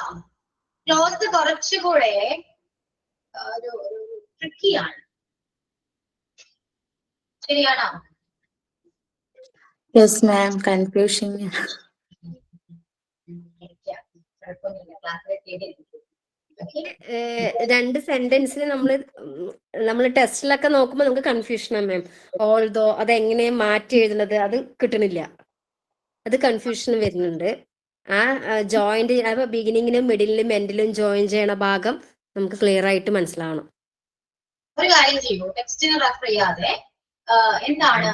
ക്ലോസ് കുറച്ചുകൂടെ ഒരു ട്രിക്കിയാണ്. ശരിയാണോ? Yes, ma'am. Confusion. രണ്ട് സെന്റൻസിൽ നമ്മൾ ടെസ്റ്റിലൊക്കെ നോക്കുമ്പോൾ നമുക്ക് കൺഫ്യൂഷനാണ് മാം. ഓൾദോ അതെങ്ങനെ മാറ്റി എഴുതുന്നത് അത് കിട്ടണില്ല, അത് കൺഫ്യൂഷൻ വരുന്നുണ്ട്. ആ ജോയിന്റ് അപ്പൊ ബിഗിനിങ്ങിലും മിഡിലും എൻഡിലും ജോയിൻ ചെയ്യണ ഭാഗം നമുക്ക് ക്ലിയർ ആയിട്ട് മനസ്സിലാവണം. ഒരു കാര്യം ചെയ്യൂ, ടെക്സ്റ്റിന് റെഫർ ചെയ്യാതെ എന്താണ്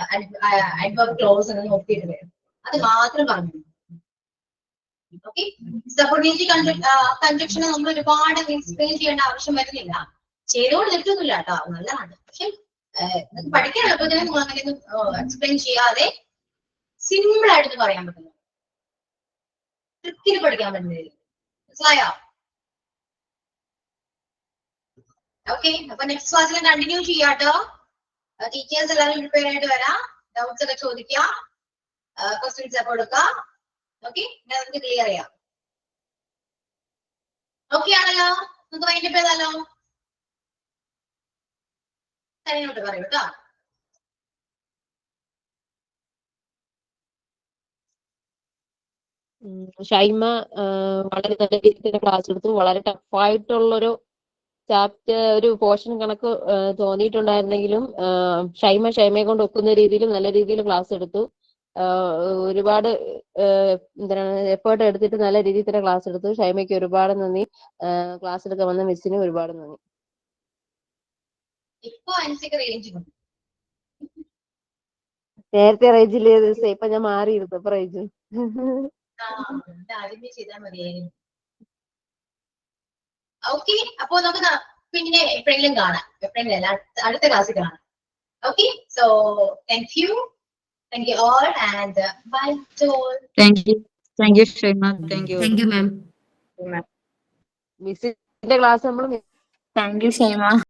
adverb clause എന്ന് നോക്കിയിട്ട് വരും. അത് മാത്രം പറഞ്ഞു. ഓക്കെ, സബോർഡിനേറ്റ് കൺജക്ഷൻ നമ്മൾ ഒരുപാട് എക്സ്പ്ലെയിൻ ചെയ്യേണ്ട ആവശ്യം വരുന്നില്ല. ചെയ്തോണ്ട് തെറ്റൊന്നുമില്ല കേട്ടോ, നല്ലതാണ്. പക്ഷെ പഠിക്കാൻ എളുപ്പത്തിന് നിങ്ങൾ അങ്ങനെയൊന്നും എക്സ്പ്ലെയിൻ ചെയ്യാതെ സിമ്പിൾ ആയിട്ട് പറയാൻ പറ്റുന്നു, ട്രിക്കിൽ പഠിക്കാൻ പറ്റുന്നത്. മനസ്സിലായോ? ഓക്കെ, അപ്പൊ നെക്സ്റ്റ് ക്ലാസ്സിൽ കണ്ടിന്യൂ ചെയ്യാട്ടോ. ടീച്ചേഴ്സ് എല്ലാവരും പ്രിപ്പയർ ആയിട്ട് വരാം. ഡൗട്ട്സ് ഒക്കെ ചോദിക്കാം, ക്വസ്റ്റ്യൻസ് ഒക്കെ കൊടുക്കാം. ഓക്കെ, നമുക്ക് ക്ലിയർ ചെയ്യാം. ഓക്കെ ആണല്ലോ? നമുക്ക് വൈൻഡപ്പ് ചെയ്താലോ? തനിയോട്ട് പറയൂ കേട്ടോ. ഷൈമ വളരെ നല്ല രീതിയിൽ ക്ലാസ് എടുത്തു. വളരെ ടഫായിട്ടുള്ളൊരു ചാപ്റ്റർ, ഒരു പോർഷൻ കണക്ക് തോന്നിയിട്ടുണ്ടായിരുന്നെങ്കിലും ഷൈമയെ കൊണ്ട് ഒക്കുന്ന രീതിയിൽ നല്ല രീതിയിൽ ക്ലാസ് എടുത്തു. ഒരുപാട് എന്താണ് എഫേർട്ട് എടുത്തിട്ട് നല്ല രീതിയിൽ തന്നെ ക്ലാസ് എടുത്തു. ഷൈമയ്ക്ക് ഒരുപാട് നന്ദി. ക്ലാസ് എടുക്കാൻ വന്ന മിസ്സിന് ഒരുപാട് നന്ദി. ഇപ്പൊ അനുസരിച്ച് റേഞ്ച് നേരത്തെ റേഞ്ചില് ഇപ്പൊ ഞാൻ മാറിയിരുന്നു. ഇപ്പൊ റേഞ്ച് ആദ്യമേ ചെയ്താൽ മതിയായിരുന്നു. ഓക്കെ, അപ്പൊ നമുക്ക് പിന്നെ എപ്പോഴെങ്കിലും കാണാം. എപ്പോഴെങ്കിലും അല്ല, അടുത്ത ക്ലാസ്സിൽ കാണാം. Okay, so thank you all and bye to all. Thank you Shema, thank you thank you ma'am. മിസ്സിന്റെ ക്ലാസ് നമ്മൾ Thank you, Shema.